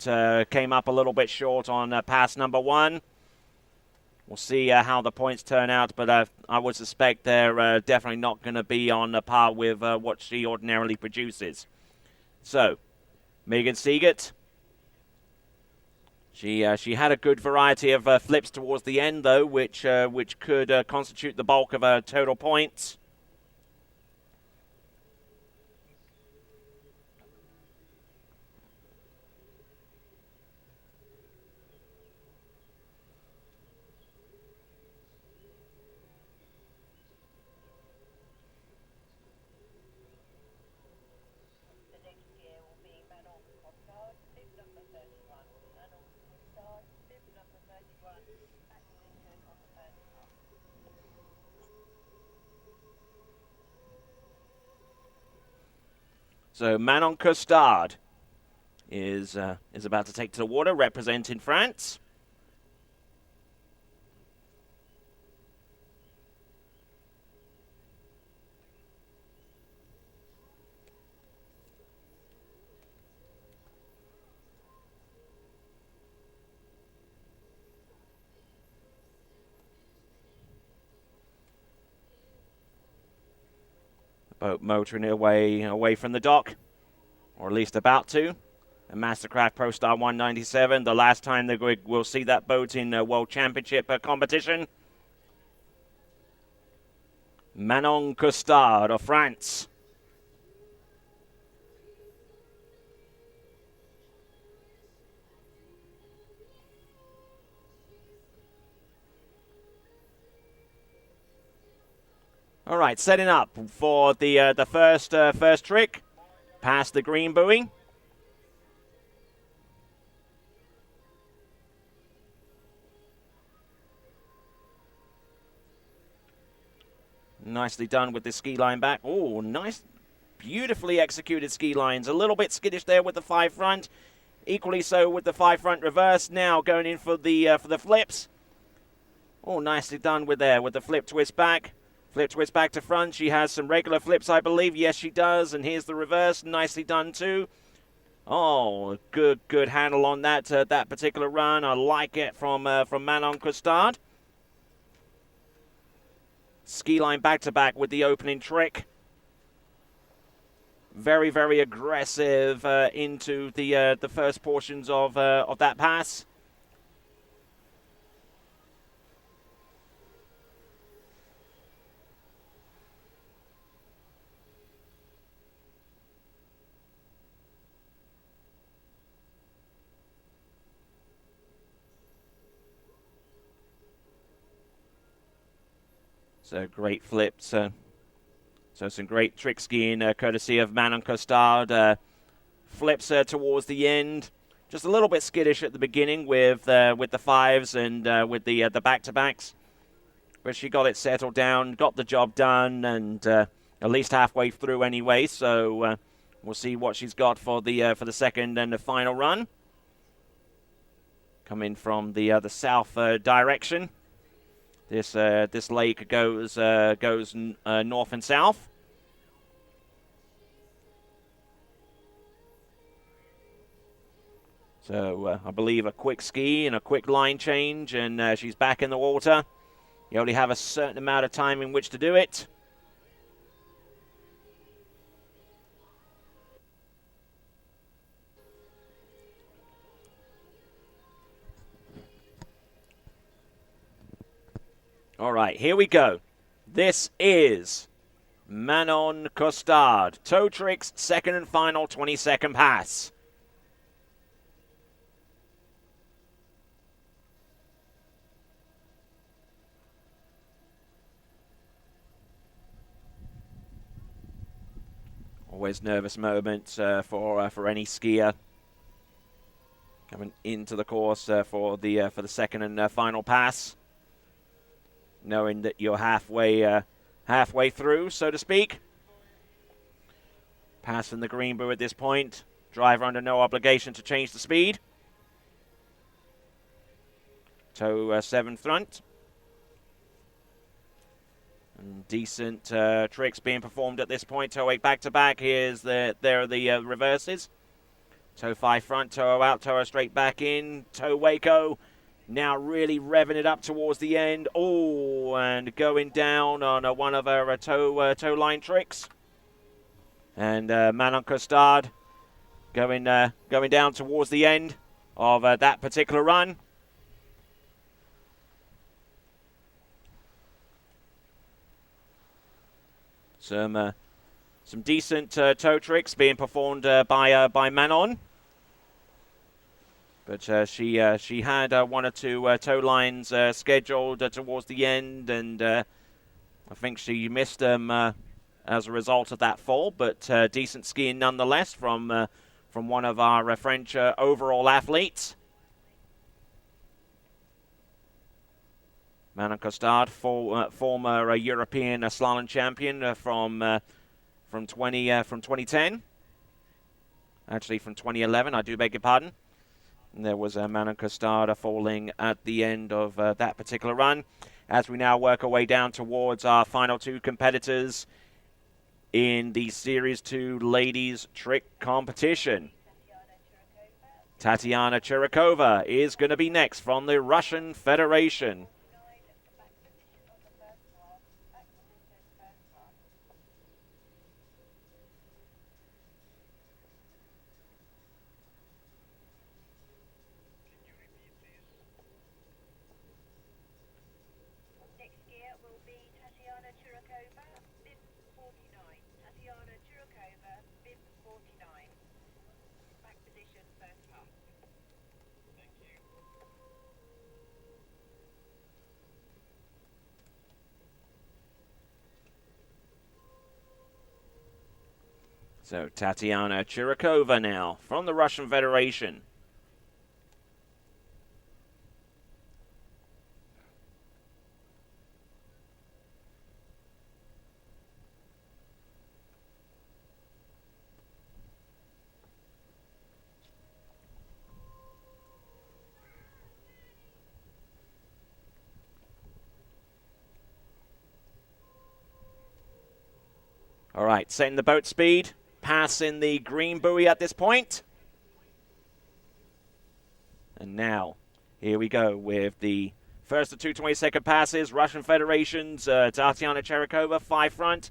[SPEAKER 1] came up a little bit short on pass number 1. We'll see how the points turn out, but I would suspect they're definitely not going to be on par with what she ordinarily produces. So, Megan Seager. She had a good variety of flips towards the end, though, which could constitute the bulk of her total points.
[SPEAKER 2] The next gear will be Manon Costard, bib number 31. Manon Costard, bib number 31. Accident on the first half.
[SPEAKER 1] So Manon Costard is about to take to the water, representing France. Boat motoring away from the dock, or at least about to. A Mastercraft Pro Star 197, the last time that we'll see that boat in World Championship competition. Manon Costard of France. All right, setting up for the first trick, past the green buoy. Nicely done with the ski line back. Oh, nice, beautifully executed ski lines. A little bit skittish there with the 5 front. Equally so with the 5 front reverse. Now going in for the flips. Oh, nicely done with the flip twist back. Flip twist back to front. She has some regular flips, I believe. Yes, she does. And here's the reverse. Nicely done, too. Oh, good handle on that particular run. I like it from Manon Costard. Ski line back-to-back with the opening trick. Very, very aggressive into the first portions of that pass. So great flips. So some great trick skiing courtesy of Manon Costard. Flips towards the end. Just a little bit skittish at the beginning with the 5s and with the back-to-backs. But she got it settled down, got the job done, and at least halfway through anyway. So we'll see what she's got for the second and the final run. Coming from the south direction. This lake goes north and south. So I believe a quick ski and a quick line change, and she's back in the water. You only have a certain amount of time in which to do it. All right, here we go. This is Manon Costard. Toe tricks, second and final 20-second pass. Always nervous moments for any skier coming into the course for the second and final pass. Knowing that you're halfway through, so to speak. Passing the green buoy at this point. Driver under no obligation to change the speed. Toe 7 front. And decent tricks being performed at this point. Toe 8 back to back. There are the reverses. Toe 5 front, toe out, toe straight back in. Toe Waco. Now really revving it up towards the end. Oh, and going down on one of her toe line tricks. And Manon Costard going down towards the end of that particular run. Some decent toe tricks being performed by Manon. But she had 1 or 2 toe lines scheduled towards the end, and I think she missed them as a result of that fall. But decent skiing nonetheless from one of our French overall athletes. Manon Costard, former European slalom champion from 2010. Actually, from 2011. I do beg your pardon. And there was Manon Costard falling at the end of that particular run. As we now work our way down towards our final 2 competitors in the Series 2 Ladies Trick Competition. Tatiana Churakova is going to be next from the Russian Federation.
[SPEAKER 2] Tatiana Churakova, bib 49. Back position, first half.
[SPEAKER 1] So Tatiana Churakova now from the Russian Federation. All right, setting the boat speed. Passing the green buoy at this point. And now, here we go with the first of 2 20-second passes. Russian Federation's Tatiana Churakova, 5 front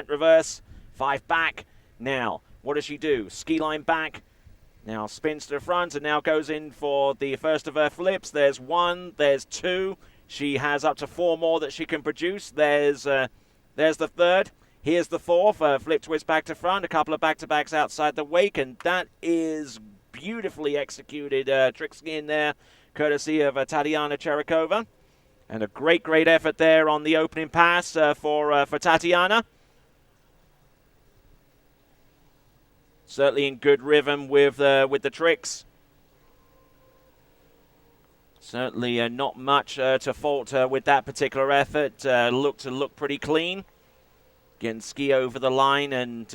[SPEAKER 1] reverse, 5 back. Now, what does she do? Ski line back. Now spins to the front and now goes in for the first of her flips. There's 1, there's 2. She has up to 4 more that she can produce. There's the 3rd. Here's the 4th, flip twist back to front, a couple of back-to-backs outside the wake, and that is beautifully executed trick skiing there, courtesy of Tatiana Churakova. And a great, great effort there on the opening pass for Tatiana. Certainly in good rhythm with the tricks. Certainly not much to fault with that particular effort. Looked pretty clean. Again, ski over the line and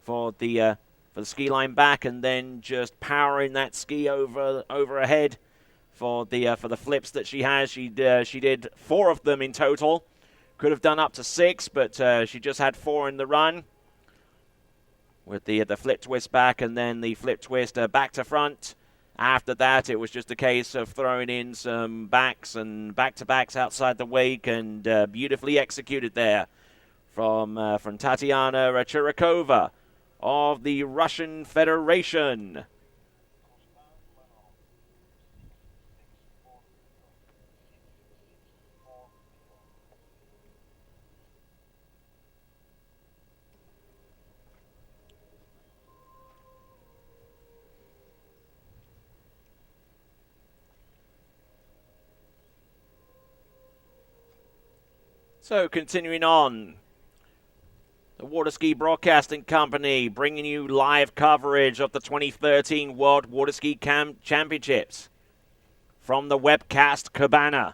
[SPEAKER 1] for the ski line back, and then just powering that ski over her head for the flips that she has. She did 4 of them in total. Could have done up to 6, but she just had 4 in the run. With the flip twist back and then the flip twist back to front. After that, it was just a case of throwing in some backs and back-to-backs outside the wake, and beautifully executed there from Tatiana Churakova of the Russian Federation. So continuing on, the Water Ski Broadcasting Company bringing you live coverage of the 2013 World Water Ski Championships from the webcast cabana.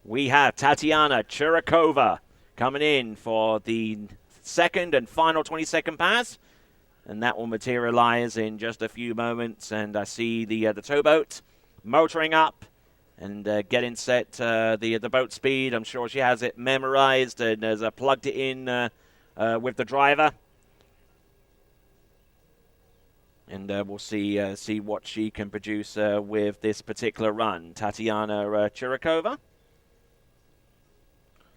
[SPEAKER 1] We have Tatiana Churakova coming in for the second and final 20-second pass, and that will materialize in just a few moments. And I see the towboat motoring up and getting set the boat speed. I'm sure she has it memorized and has plugged it in with the driver. And we'll see what she can produce with this particular run. Tatiana Churakova.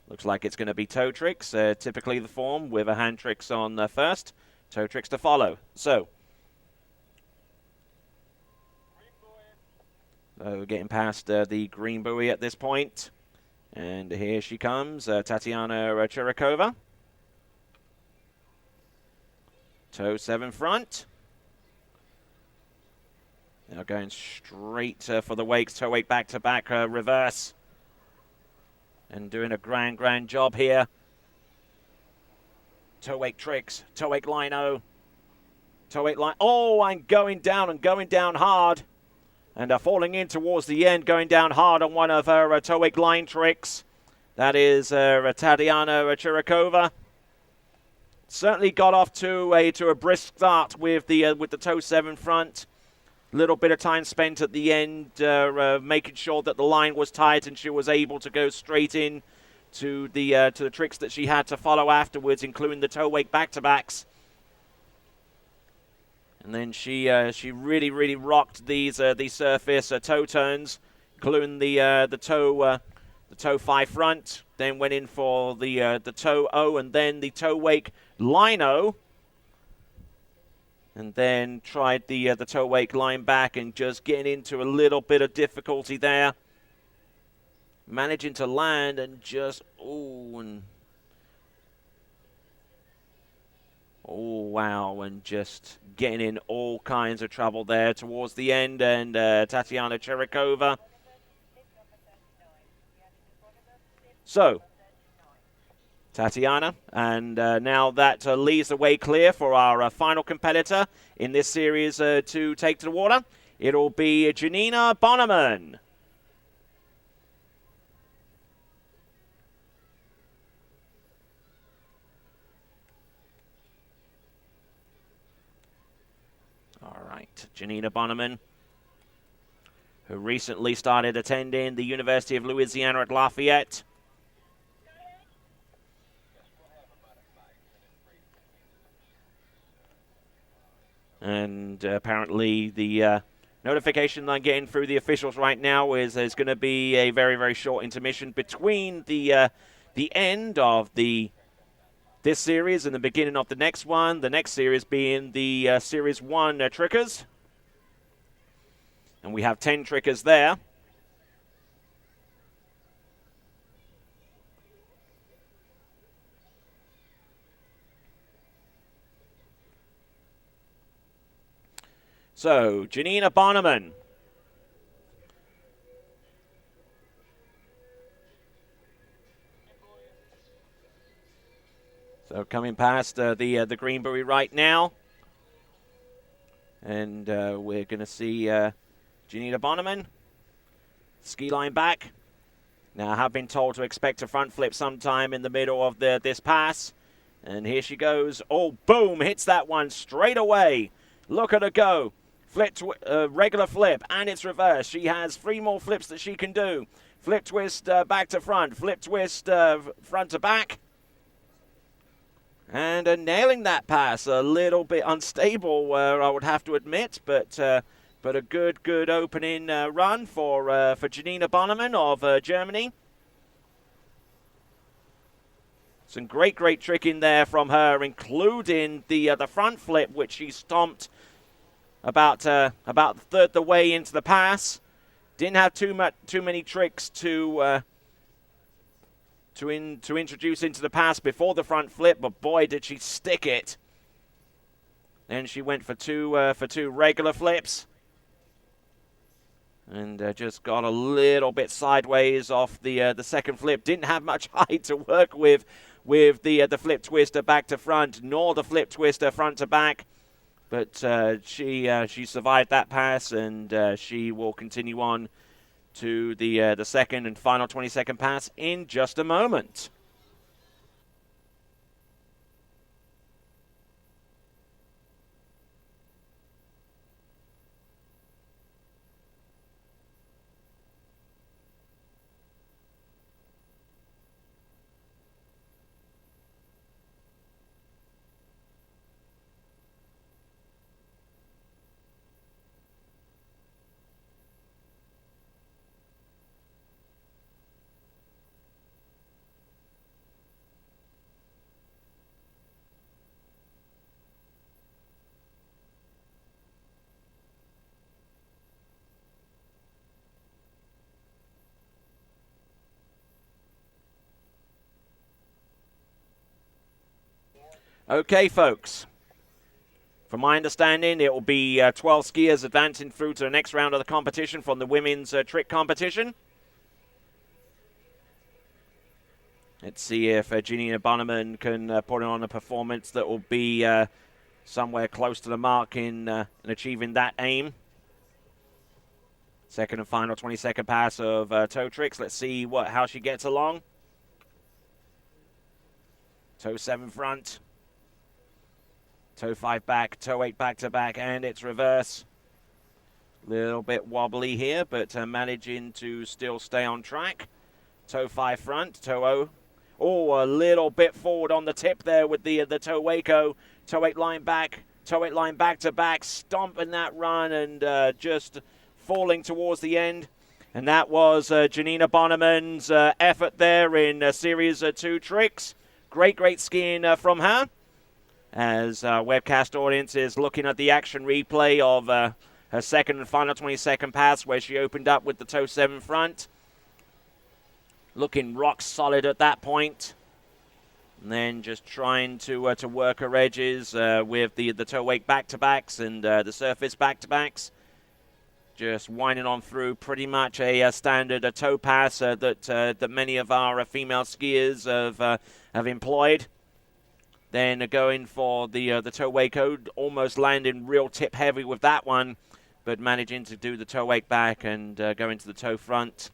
[SPEAKER 1] Looks like it's going to be toe tricks, typically the form, with a hand tricks on first, toe tricks to follow. So, getting past the green buoy at this point. And here she comes, Tatiana Churakova. Toe 7 front. Now going straight for the wakes, toe wake back-to-back reverse. And doing a grand job here. Toe wake tricks, toe wake line-o. Toe wake line, oh, and going down hard. And falling in towards the end, going down hard on one of her toe wake line tricks. That is Tatiana Churakova. Certainly got off to a brisk start with the toe 7 front. Little bit of time spent at the end, making sure that the line was tight and she was able to go straight in to the tricks that she had to follow afterwards, including the toe wake back-to-backs. And then she really rocked these surface toe turns, including the toe 5 front. Then went in for the toe O and then the toe wake line O. And then tried the toe wake line back and just getting into a little bit of difficulty there. Managing to land and just and Oh, wow, and just getting in all kinds of trouble there towards the end. And Tatiana Churakova. So, Tatiana, and now that leaves the way clear for our final competitor in this series to take to the water. It'll be Janina Bonmann. All right, Janina Bonmann, who recently started attending the University of Louisiana at Lafayette. And apparently the notification I'm getting through the officials right now is there's going to be a very, very short intermission between the end of this series and the beginning of the next one. The next series being the Series 1 trickers. And we have 10 trickers there. So, Janina Bonmann. So coming past the green buoy right now. And we're going to see Janina Bonmann. Ski line back. Now, I have been told to expect a front flip sometime in the middle of this pass. And here she goes. Oh, boom, hits that one straight away. Look at her go. Flip, regular flip, and it's reversed. She has 3 more flips that she can do. Flip twist back to front. Flip twist front to back. And nailing that pass. A little bit unstable, I would have to admit, but a good opening run for Janina Bonmann of Germany. Some great tricking there from her, including the front flip, which she stomped about a third the way into the pass. Didn't have too many tricks to introduce into the pass before the front flip, but boy did she stick it. Then she went for two regular flips, and just got a little bit sideways off the second flip. Didn't have much height to work with the flip twister back to front, nor the flip twister front to back. But she survived that pass, and she will continue on to the second and final 20-second pass in just a moment. Okay, folks. From my understanding, it will be 12 skiers advancing through to the next round of the competition from the women's trick competition. Let's see if Janina Bonmann can put on a performance that will be somewhere close to the mark in achieving that aim. Second and final 20-second pass of toe tricks. Let's see how she gets along. Toe 7 front. Toe 5 back, toe 8 back to back, and it's reverse. Little bit wobbly here, but managing to still stay on track. Toe 5 front, toe 0. Oh, a little bit forward on the tip there with the toe Waco. Toe 8 line back to back, stomping that run and just falling towards the end. And that was Janina Bonmann's effort there in Series 2 tricks. Great skiing from her. As webcast audience is looking at the action replay of her second and final 20-second pass where she opened up with the toe 7 front. Looking rock solid at that point. And then just trying to work her edges with the toe wake back-to-backs and the surface back-to-backs. Just winding on through pretty much a standard toe pass that many of our female skiers have employed. Then going for the toe wake, almost landing real tip heavy with that one, but managing to do the toe wake back and go into the toe front.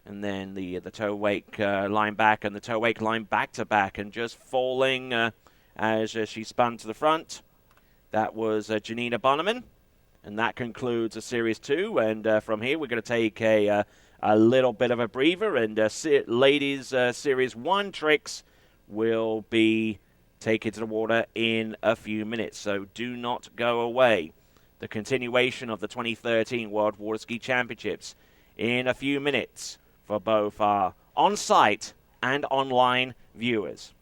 [SPEAKER 1] And then the toe wake line back and the toe wake line back to back, and just falling as she spun to the front. That was Janina Bonmann, and that concludes Series 2. And from here, we're going to take a little bit of a breather, and ladies' Series 1 tricks will be taken to the water in a few minutes. So do not go away. The continuation of the 2013 World Water Ski Championships in a few minutes for both our on-site and online viewers.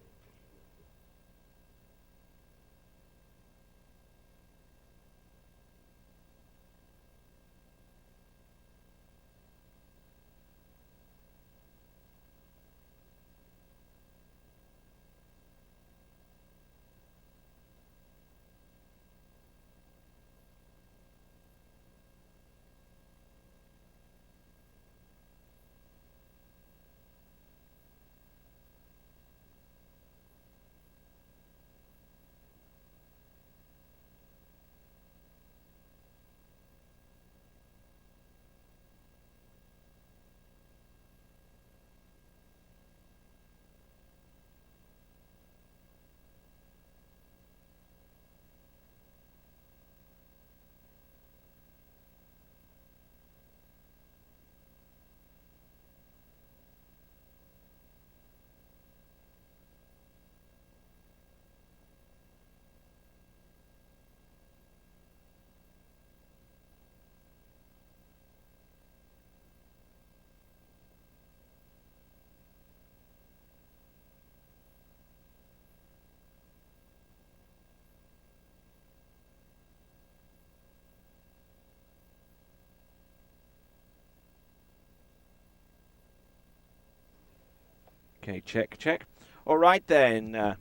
[SPEAKER 1] Okay, check. All right then. All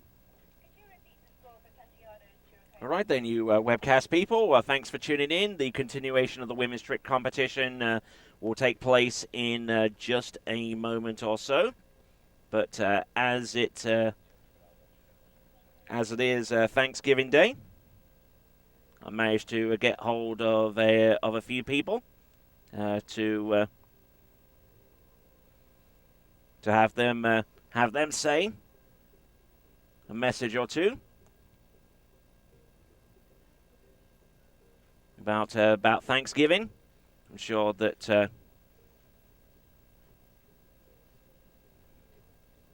[SPEAKER 1] right then, you webcast people. Thanks for tuning in. The continuation of the women's trick competition will take place in just a moment or so. But as it is Thanksgiving Day, I managed to get hold of a few people to have them say a message or two about Thanksgiving. I'm sure that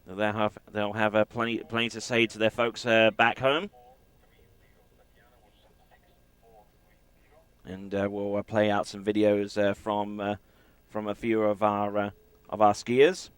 [SPEAKER 1] they'll have plenty to say to their folks back home. And we'll play out some videos from a few of our skiers.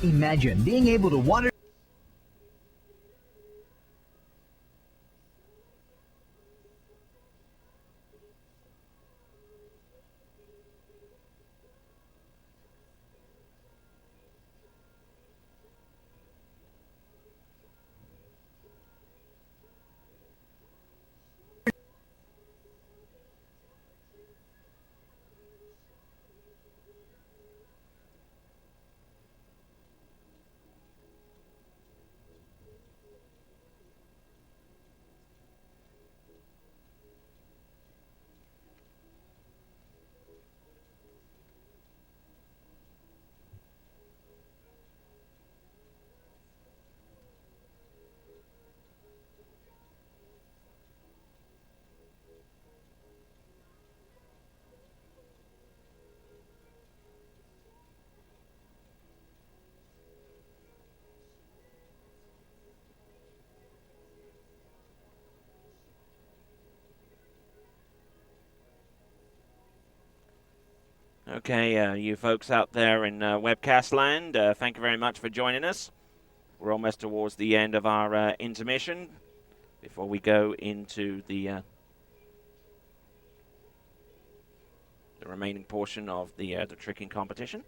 [SPEAKER 3] Imagine being able to water
[SPEAKER 1] Okay, you folks out there in webcast land, thank you very much for joining us. We're almost towards the end of our intermission before we go into the remaining portion of the tricking competition.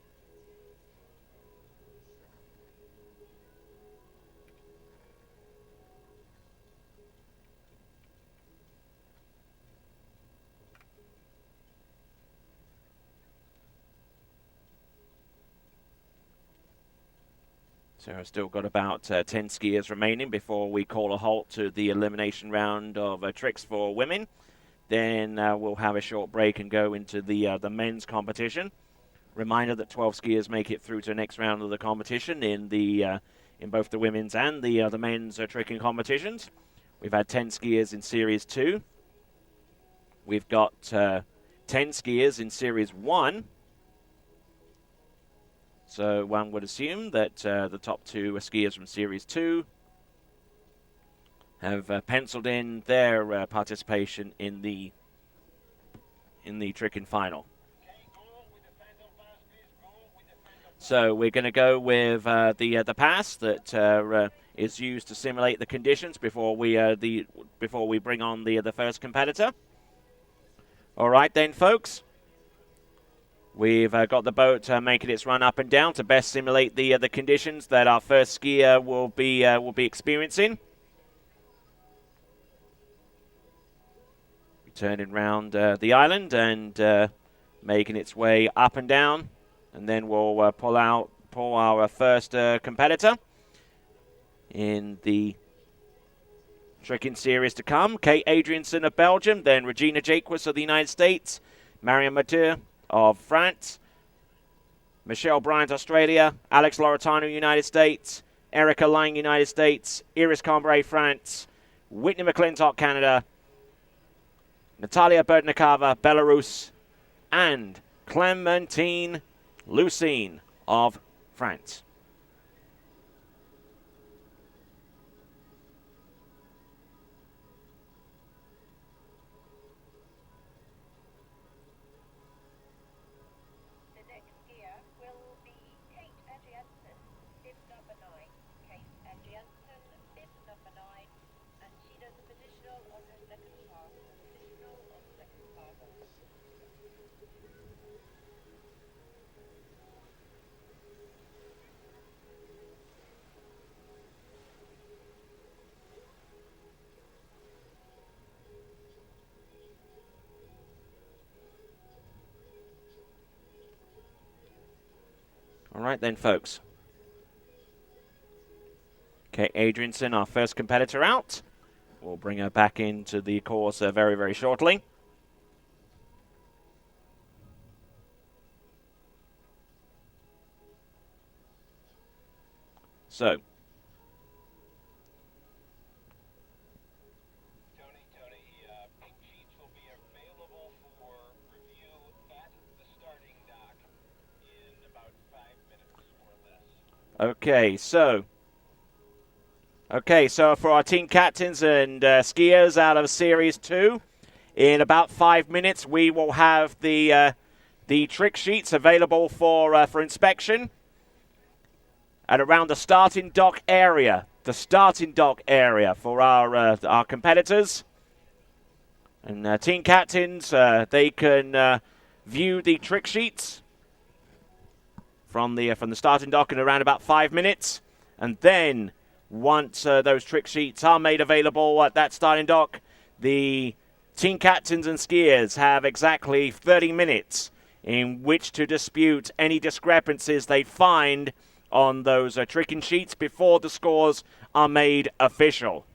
[SPEAKER 1] So I've still got about 10 skiers remaining before we call a halt to the elimination round of tricks for women. Then we'll have a short break and go into the men's competition. Reminder that 12 skiers make it through to the next round of the competition in both the women's and the men's tricking competitions. We've had 10 skiers in Series 2. We've got 10 skiers in Series 1. So one would assume that the top two skiers from Series 2 have penciled in their participation in the tricking final. So we're going to go with the pass that is used to simulate the conditions before we bring on the first competitor. All right then, folks. We've got the boat making its run up and down to best simulate the conditions that our first skier will be experiencing. Turning round the island and making its way up and down, and then we'll pull our first competitor in the tricking series to come. Kate Adrianson of Belgium, then Regina Jaquis of the United States, Marion Mathieu of France, Michelle Bryant, Australia, Alex Laureano, United States, Erica Lang, United States, Iris Cambray, France, Whitney McClintock, Canada, Natalia Berdnikova, Belarus, and Clementine Lucine of France. All right then, folks. Okay, Adrianson, our first competitor out. We'll bring her back into the course very, very shortly. So.
[SPEAKER 4] Tony, pink sheets will be available for review at the starting dock in about 5 minutes or less.
[SPEAKER 1] Okay, so for our team captains and skiers out of Series 2, in about 5 minutes we will have the trick sheets available for inspection at around the starting dock area. The starting dock area for our competitors. And team captains, they can view the trick sheets from the starting dock in around about 5 minutes, and then once those trick sheets are made available at that starting dock, the team captains and skiers have exactly 30 minutes in which to dispute any discrepancies they find on those tricking sheets before the scores are made official.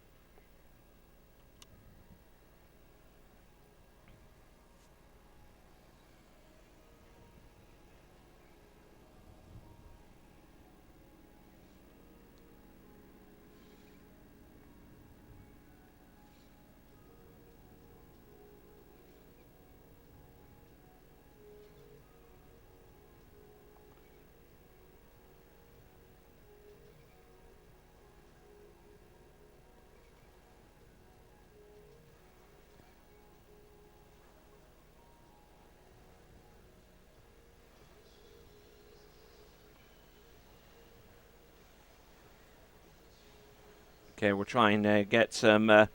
[SPEAKER 1] Okay, we'll try and get some. We'll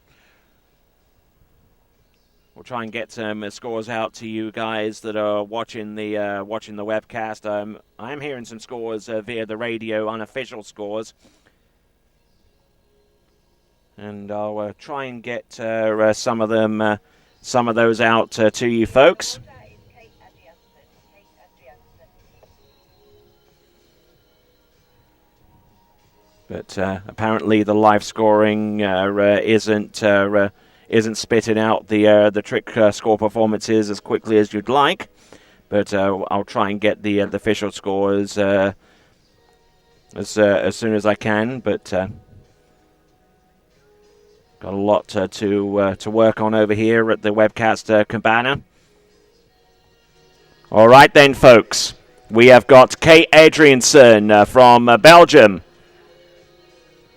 [SPEAKER 1] try and get some scores out to you guys that are watching the webcast. I'm hearing some scores via the radio, unofficial scores, and I'll try and get some of them, some of those out to you folks. But apparently the live scoring isn't spitting out the trick score performances as quickly as you'd like. But I'll try and get the official scores as soon as I can. But got a lot to work on over here at the webcast cabana. All right then, folks. We have got Kate Adrianson from Belgium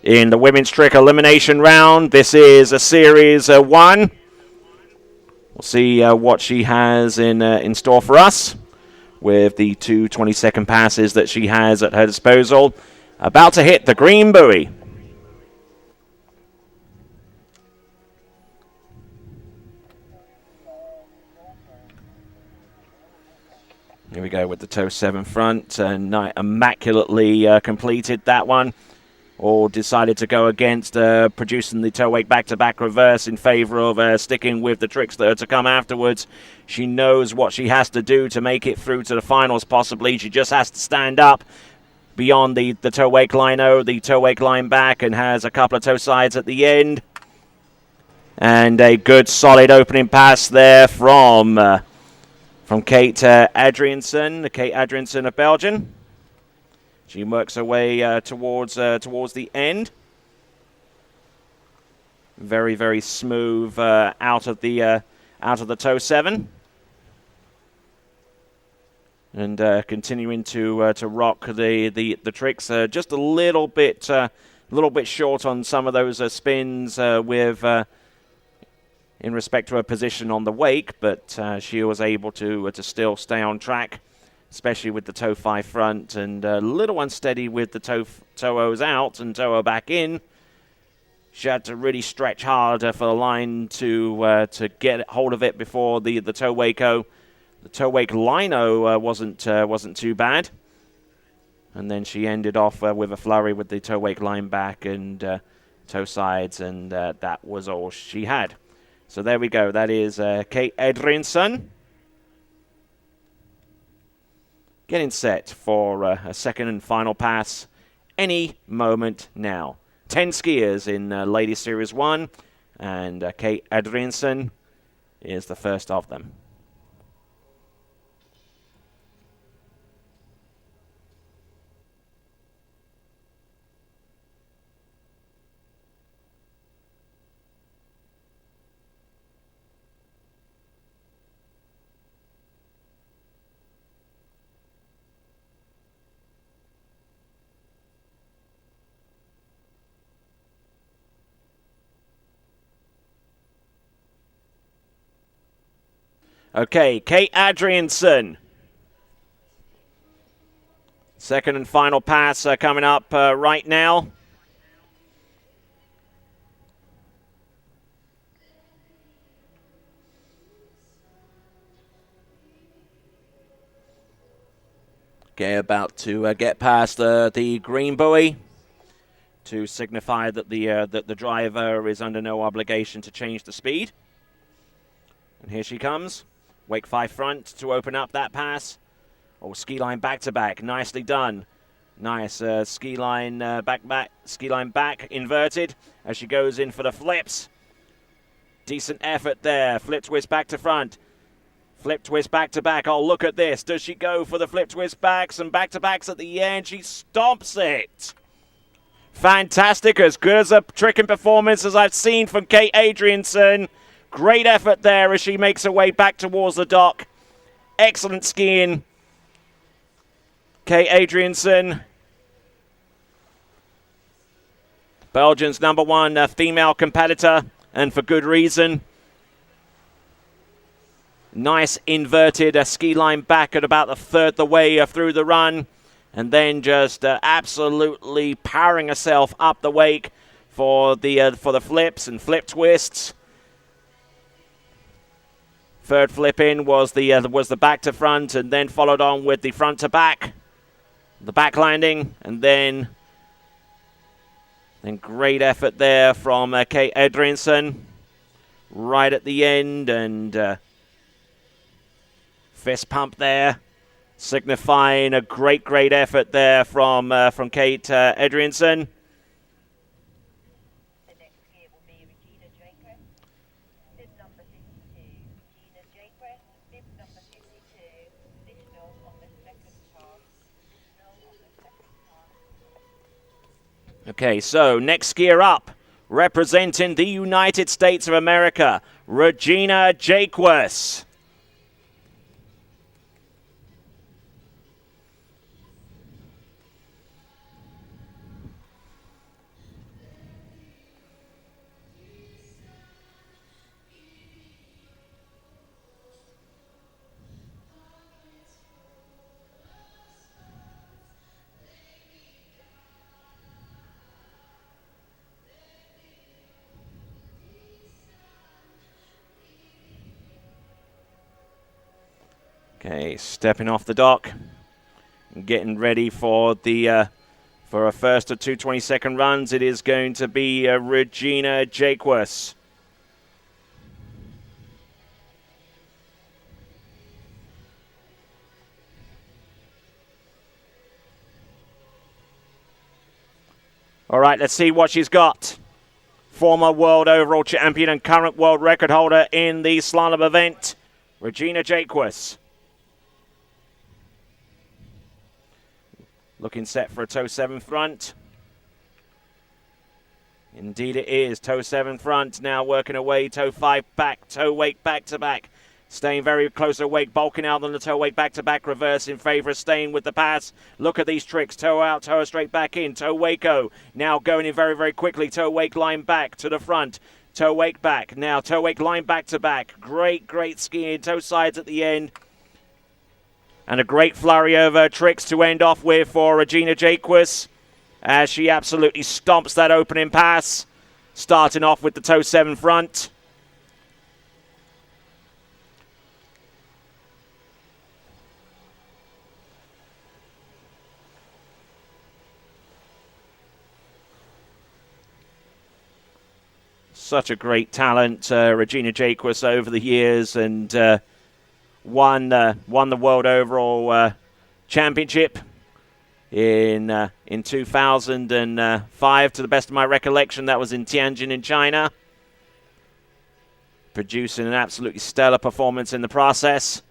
[SPEAKER 1] in the women's trick elimination round. This is a series 1. We'll see what she has in store for us with the 2 20-second passes that she has at her disposal. About to hit the green buoy. Here we go with the toe 7 front, and immaculately completed that one. Or decided to go against producing the toe wake back-to-back reverse in favor of sticking with the tricks that are to come afterwards. She knows what she has to do to make it through to the finals, possibly. She just has to stand up beyond the toe wake line-o, the toe wake line back, and has a couple of toe sides at the end. And a good, solid opening pass there from Kate Adrianson, Kate Adrianson of Belgium. She works her way towards the end. Very, very smooth out of the toe 7, and continuing to rock the tricks. Just a little bit short on some of those spins with in respect to her position on the wake, but she was able to still stay on track, especially with the toe 5 front, and a little unsteady with the toe-os out and toe-o back in. She had to really stretch hard for the line to get hold of it before the toe wake-o. The toe wake line-o wasn't too bad, and then she ended off with a flurry with the toe wake line back and toe sides, and that was all she had. So there we go. That is Kate Adrianson getting set for a second and final pass any moment now. 10 skiers in Ladies Series 1, and Kate Adrianson is the first of them. Okay, Kate Adrianson. Second and final pass coming up right now. Okay, about to get past the green buoy to signify that the driver is under no obligation to change the speed. And here she comes. Wake 5 front to open up that pass. Oh, ski line back-to-back. Nicely done. Nice ski line back, inverted as she goes in for the flips. Decent effort there. Flip twist back to front. Flip twist back-to-back. Oh, look at this. Does she go for the flip twist backs and back-to-backs at the end? She stomps it. Fantastic. As good as a tricking performance as I've seen from Kate Adrianson. Great effort there as she makes her way back towards the dock. Excellent skiing. Kate Adrianson, Belgium's #1 female competitor, and for good reason. Nice inverted ski line back at about a third the way through the run, and then just absolutely powering herself up the wake. for the flips and flip twists. Third flip in was the back to front, and then followed on with the front to back, the back landing, and then great effort there from Kate Adrianson right at the end, and fist pump there, signifying a great effort there from Kate Adrianson.
[SPEAKER 2] The next gear will be Regina Jaquis, bib number 52. Regina Jaquis, bib number 52. Additional on the second pass.
[SPEAKER 1] Okay, so next gear up, representing the United States of America, Regina Jaquis. Okay, stepping off the dock and getting ready for the for a first of 2 20-second runs. It is going to be Regina Jaquis. All right, let's see what she's got. Former world overall champion and current world record holder in the slalom event, Regina Jaquis. Looking set for a toe 7 front. Indeed it is. Toe 7 front. Now working away. Toe 5 back. Toe wake back to back. Staying very close to wake. Bulking out on the toe wake back to back. Reverse in favor of staying with the pass. Look at these tricks. Toe out. Toe straight back in. Toe wake-o. Now going in very quickly. Toe wake line back to the front. Toe wake back. Now toe wake line back to back. Great skiing. Toe sides at the end. And a great flurry of tricks to end off with for Regina Jaquis as she absolutely stomps that opening pass, starting off with the toe 7 front. Such a great talent, Regina Jaquis, over the years, and won the world overall championship in 2005. To the best of my recollection, that was in Tianjin in China, producing an absolutely stellar performance in the process.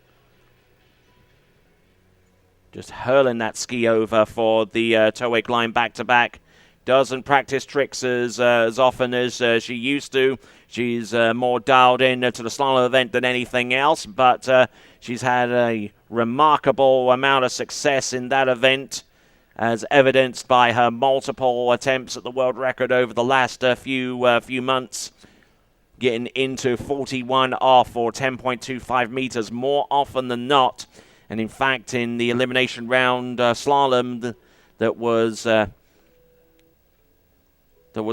[SPEAKER 1] Just hurling that ski over for the toe wake line back to back. Doesn't practice tricks as often as she used to. She's more dialed in to the slalom event than anything else, but she's had a remarkable amount of success in that event, as evidenced by her multiple attempts at the world record over the last few months, getting into 41 off or 10.25 meters more often than not. And in fact, in the elimination round slalom that was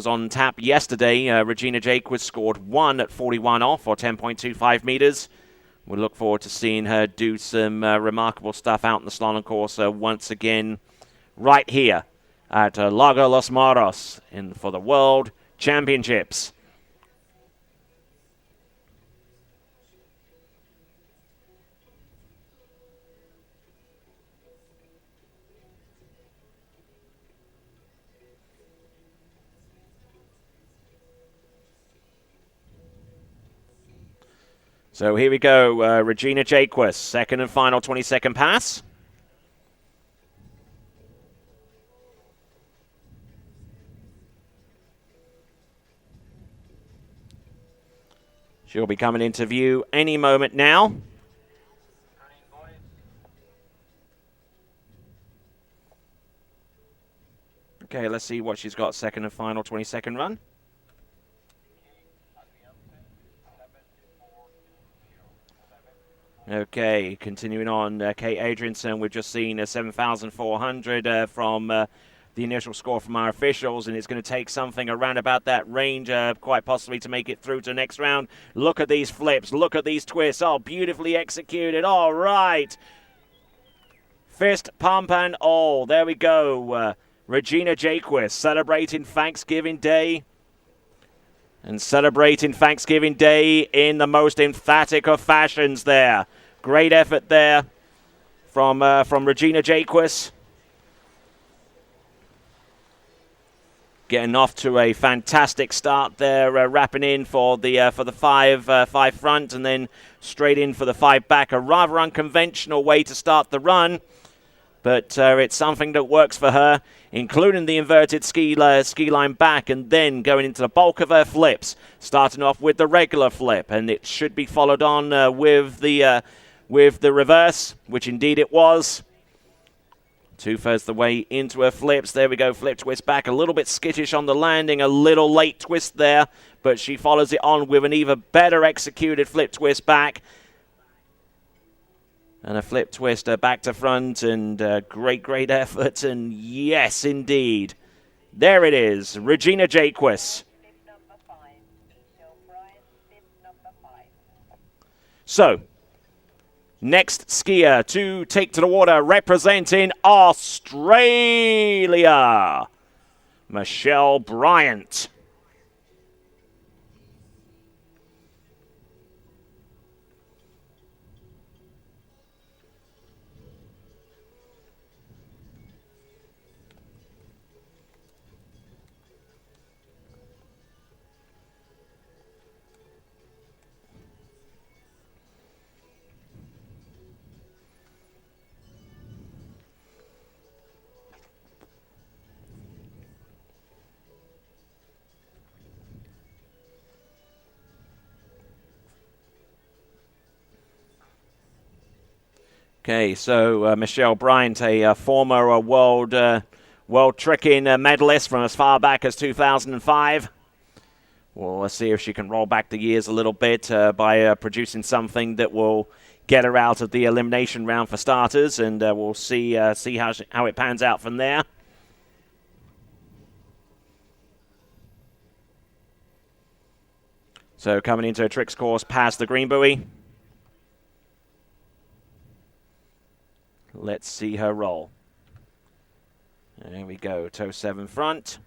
[SPEAKER 1] on tap yesterday, Regina Jaquis scored 1 at 41 off or 10.25 meters. We look forward to seeing her do some remarkable stuff out in the slalom course once again right here at Lago Los Moros for the World Championships. So here we go, Regina Jaquis, second and final 20-second pass. She'll be coming into view any moment now. Okay, let's see what she's got second and final 20-second run. Okay, continuing on, Kate Adrianson, we've just seen a 7,400 from the the initial score from our officials, and it's going to take something around about that range, quite possibly, to make it through to the next round. Look at these flips. Look at these twists. Oh, beautifully executed. All right. Fist pump and all. There we go. Regina Jaquis celebrating Thanksgiving Day. And celebrating Thanksgiving Day in the most emphatic of fashions there. Great effort there from Regina Jaquis. Getting off to a fantastic start there, wrapping in for the five front and then straight in for the 5 back. A rather unconventional way to start the run, but it's something that works for her, including the inverted ski line back and then going into the bulk of her flips, starting off with the regular flip, and it should be followed on with the reverse, which indeed it was. 2/3 the way into her flips. There we go, flip twist back. A little bit skittish on the landing, a little late twist there, but she follows it on with an even better executed flip twist back. And a flip twist back to front, and great effort. And yes, indeed. There it is, Regina Jaquis. So, next skier to take to the water representing Australia, Michelle Bryant. Okay, so Michelle Bryant, a former world tricking medalist from as far back as 2005. Well, let's see if she can roll back the years a little bit by producing something that will get her out of the elimination round for starters, and we'll see how it pans out from there. So coming into a tricks course past the green buoy. Let's see her roll. There we go. Toe 7 front.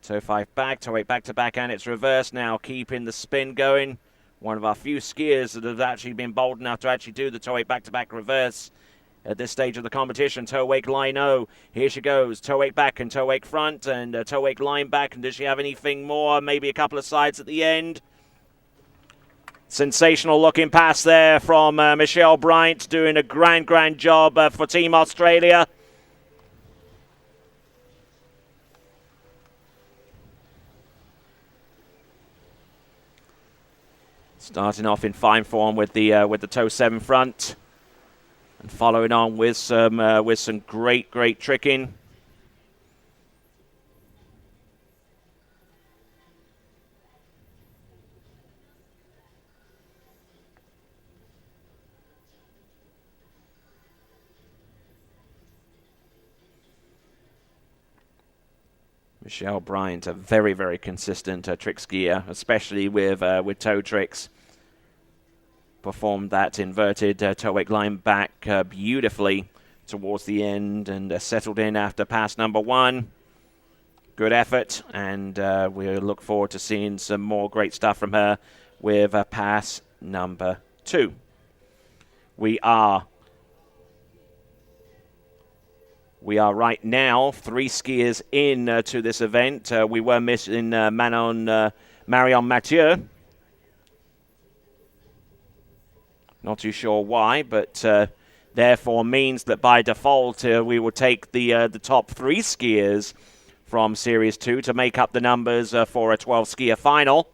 [SPEAKER 1] Toe 5 back. Toe 8 back to back, and it's reversed now, keeping the spin going. One of our few skiers that have actually been bold enough to actually do the toe 8 back to back reverse at this stage of the competition. Toe 8 line O. Here she goes. Toe 8 back and toe 8 front and toe 8 line back. And does she have anything more? Maybe a couple of sides at the end. Sensational looking pass there from Michelle Bryant, doing a grand job for Team Australia. Starting off in fine form with the toe 7 front, and following on with some great tricking. Michelle Bryant, a very consistent trick skier, especially with toe tricks. Performed that inverted toe 8 line back beautifully towards the end, and settled in after pass number 1. Good effort, and we look forward to seeing some more great stuff from her with pass number 2. We are right now 3 skiers in to this event. We were missing Marion Mathieu. Not too sure why, but therefore means that by default we will take the top 3 skiers from Series 2 to make up the numbers for a 12-skier final.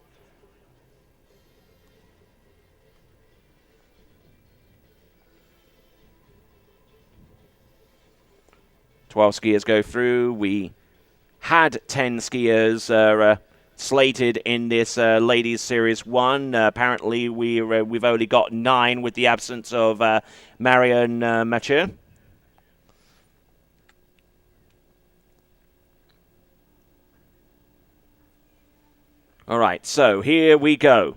[SPEAKER 1] Twelve skiers go through. We had 10 skiers slated in this Ladies Series 1. Apparently, we've only got 9 with the absence of Marion Mathieu. All right, so here we go.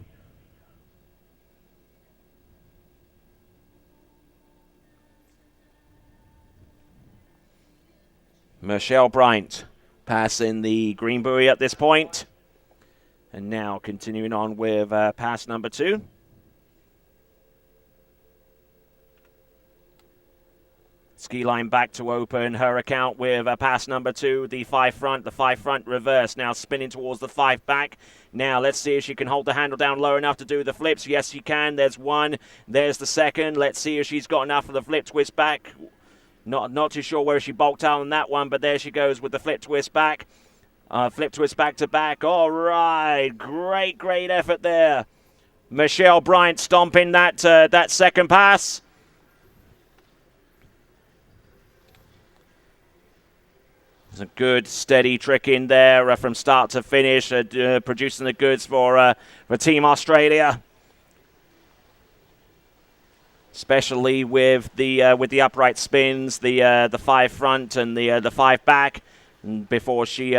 [SPEAKER 1] Michelle Bryant passing the green buoy at this point. And now continuing on with pass number 2. Ski line back to open her account with pass number 2, the 5 front reverse. Now spinning towards the 5 back. Now let's see if she can hold the handle down low enough to do the flips. Yes, she can. There's one. There's the second. Let's see if she's got enough for the flip twist back. Not too sure where she bulked out on that one, but there she goes with the flip twist back. Flip twist back to back. All right. Great effort there. Michelle Bryant stomping that second pass. It's a good, steady trick in there from start to finish, producing the goods for Team Australia. Especially with the upright spins, the 5 front and the 5 back. And before she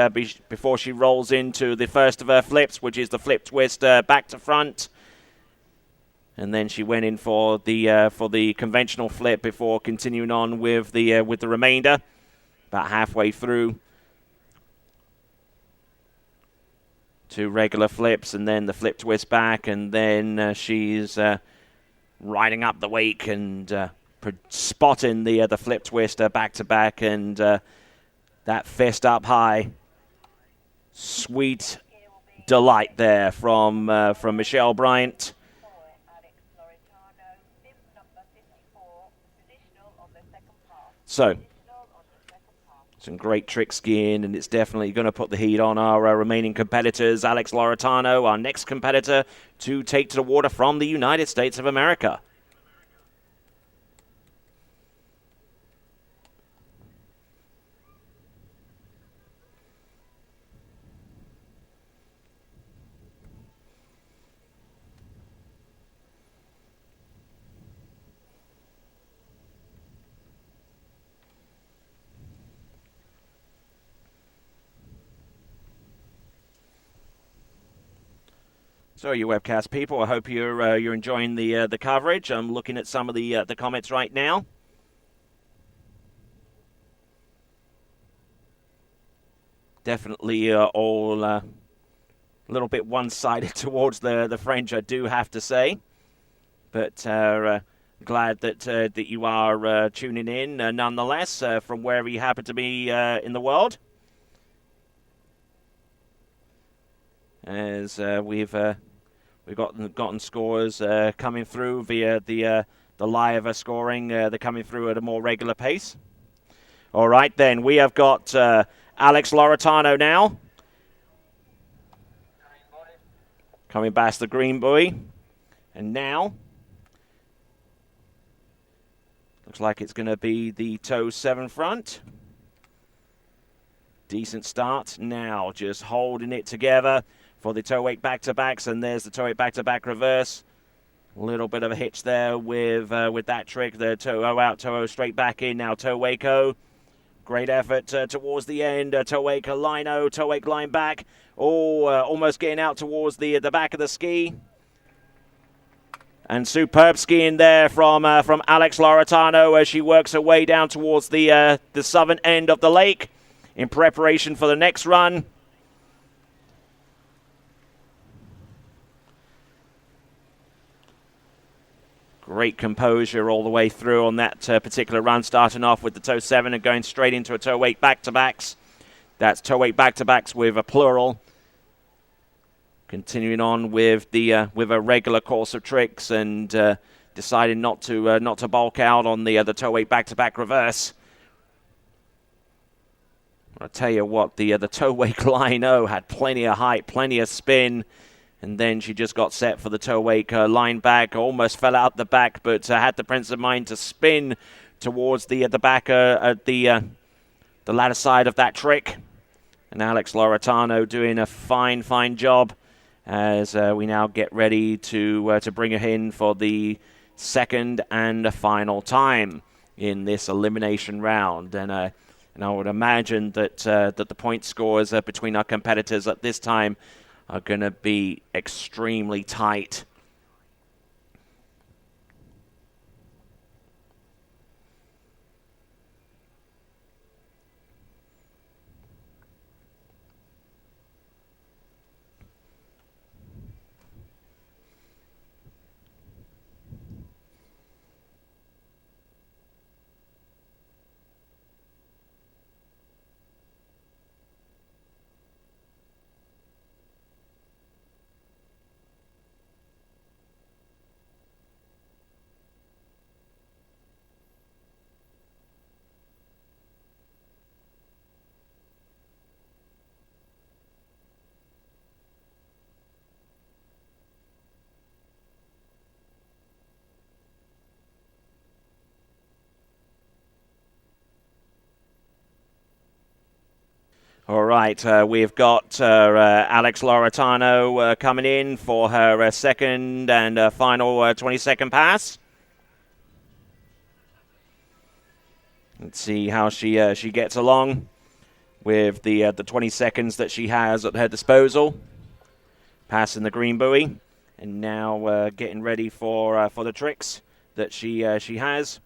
[SPEAKER 1] rolls into the first of her flips, which is the flip twist back to front, and then she went in for the conventional flip before continuing on with the remainder. About halfway through, 2 regular flips, and then the flip twist back, and then she's riding up the wake and spotting the flip twist back to back, and that fist up high. Sweet delight there from Michelle Bryant. So, some great trick skiing, and it's definitely going to put the heat on our remaining competitors. Alex Laureano, our next competitor to take to the water from the United States of America. So, you webcast people, I hope you're enjoying the coverage. I'm looking at some of the comments right now. Definitely all a little bit one-sided towards the French, I do have to say. But glad that you are tuning in nonetheless from wherever you happen to be in the world. As we've gotten scores coming through via the live scoring. They're coming through at a more regular pace. All right, then we have got Alex Laureano now coming past the green buoy, and now looks like it's going to be the toe 7 front. Decent start now, just holding it together for the toe wake back-to-backs, and there's the toe wake back-to-back reverse. A little bit of a hitch there with that trick. The toe-o out, toe-o straight back in. Now toe wake-o. Great effort towards the end. Toe wake line-o, toe wake line back. Almost getting out towards the back of the ski. And superb skiing there from Alex Laureano as she works her way down towards the southern end of the lake in preparation for the next run. Great composure all the way through on that particular run, starting off with the toe 7 and going straight into a toe wake back-to-backs. That's toe wake back-to-backs with a plural. Continuing on with a regular course of tricks and deciding not to bulk out on the toe wake back-to-back reverse. I'll tell you what, the toe wake line-o had plenty of height, plenty of spin. And then she just got set for the toe wake line back, almost fell out the back, but had the presence of mind to spin towards the back at the ladder side of that trick. And Alex Laureano doing a fine job as we now get ready to bring her in for the second and final time in this elimination round. And I would imagine that the point scores between our competitors at this time are going to be extremely tight. All right, we've got Alex Laureano coming in for her second and final 20-second pass. Let's see how she gets along with the 20 seconds that she has at her disposal. Passing the green buoy, and now getting ready for the tricks that she has.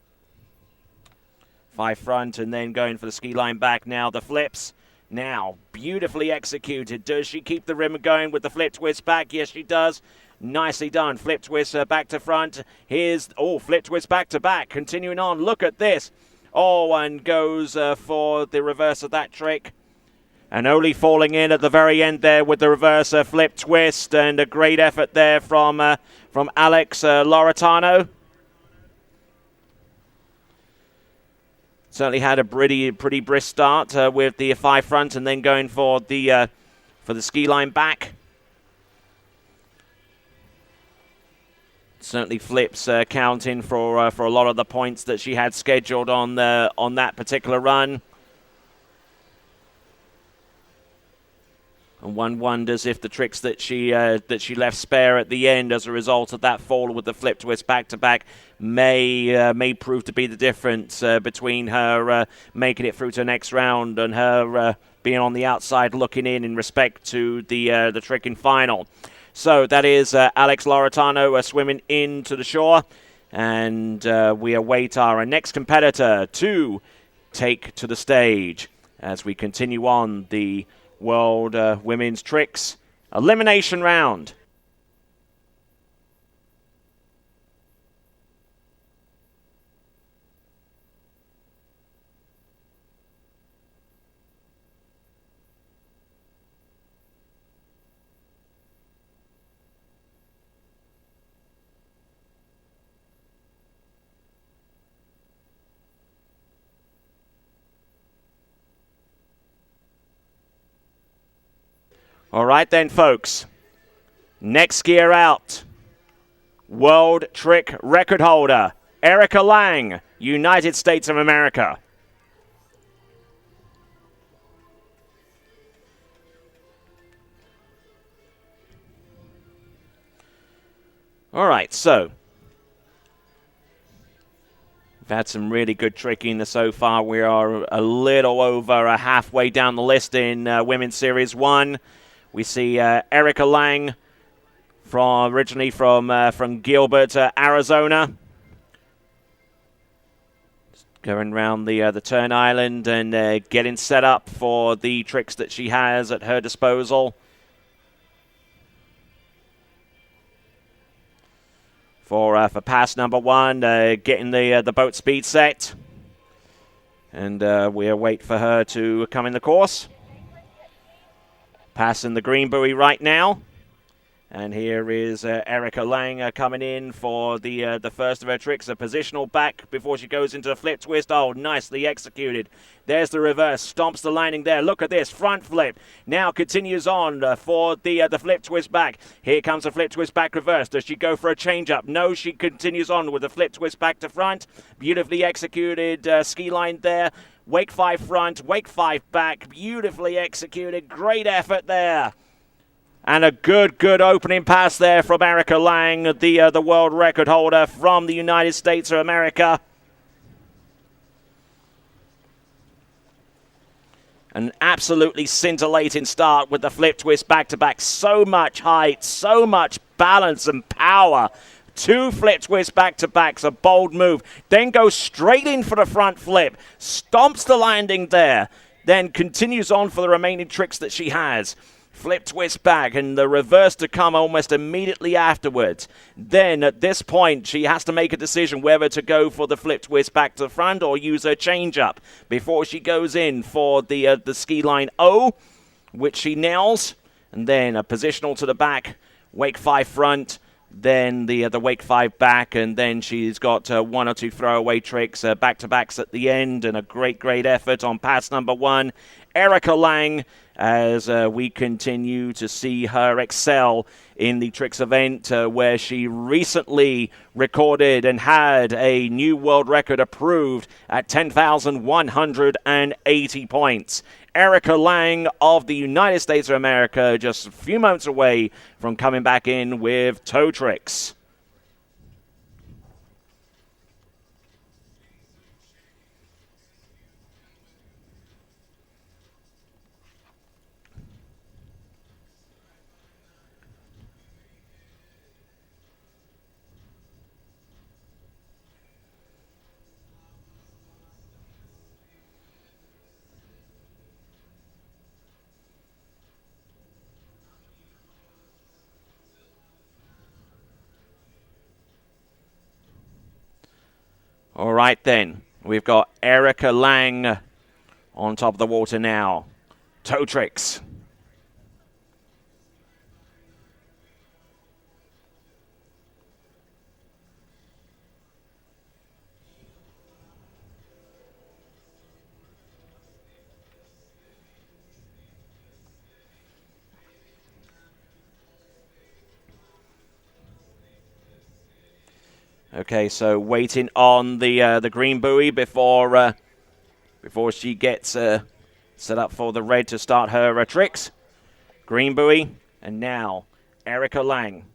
[SPEAKER 1] 5 front, and then going for the ski line back. Now the flips. Now, beautifully executed. Does she keep the rim going with the flip twist back? Yes, she does. Nicely done. Flip twist back to front. Here's, flip twist back to back. Continuing on. Look at this. And goes for the reverse of that trick. And only falling in at the very end there with the reverse flip twist. And a great effort there from Alex Laureano. Certainly had a pretty brisk start with the 5 front, and then going for the ski line back. Certainly flips counting for a lot of the points that she had scheduled on that particular run. And one wonders if the tricks that she left spare at the end as a result of that fall with the flip twist back to back may prove to be the difference between her making it through to the next round and her being on the outside looking in respect to the trick in final. So that is Alex Laureano swimming into the shore, and we await our next competitor to take to the stage as we continue on the World Women's Tricks Elimination Round. All right then, folks. Next skier out. World Trick record holder, Erica Lang, United States of America. All right, so we've had some really good tricking so far. We are a little over halfway down the list in Women's Series 1. We see Erica Lang, originally from Gilbert, Arizona. Just going around the turn island and getting set up for the tricks that she has at her disposal. For pass number 1, getting the boat speed set. And we await for her to come in the course. Passing the green buoy right now. And here is Erica Lang coming in for the first of her tricks, a positional back before she goes into the flip twist. Oh, nicely executed. There's the reverse, stomps the lining there. Look at this, front flip. Now continues on for the flip twist back. Here comes the flip twist back reverse. Does she go for a change up? No, she continues on with the flip twist back to front. Beautifully executed ski line there. Wake 5 front, wake 5 back. Beautifully executed. Great effort there. And a good opening pass there from Erica Lang, the world record holder from the United States of America. An absolutely scintillating start with the flip twist back-to-back. So much height, so much balance and power. 2 flip twists back-to-backs, a bold move. Then goes straight in for the front flip. Stomps the landing there. Then continues on for the remaining tricks that she has. Flip twist back and the reverse to come almost immediately afterwards. Then at this point she has to make a decision whether to go for the flip twist back to the front or use her change up before she goes in for the ski line O, which she nails. And then a positional to the back, wake 5 front, then the wake 5 back, and then she's got 1 or 2 throwaway tricks, back-to-backs at the end, and a great effort on pass number 1. Erica Lang, as we continue to see her excel in the tricks event, where she recently recorded and had a new world record approved at 10,180 points. Erica Lang of the United States of America, just a few moments away from coming back in with toe tricks. All right, then. We've got Erica Lang on top of the water now. Toe tricks. Okay, so waiting on the green buoy before she gets set up for the red to start her tricks. Green buoy, and now Erica Lang.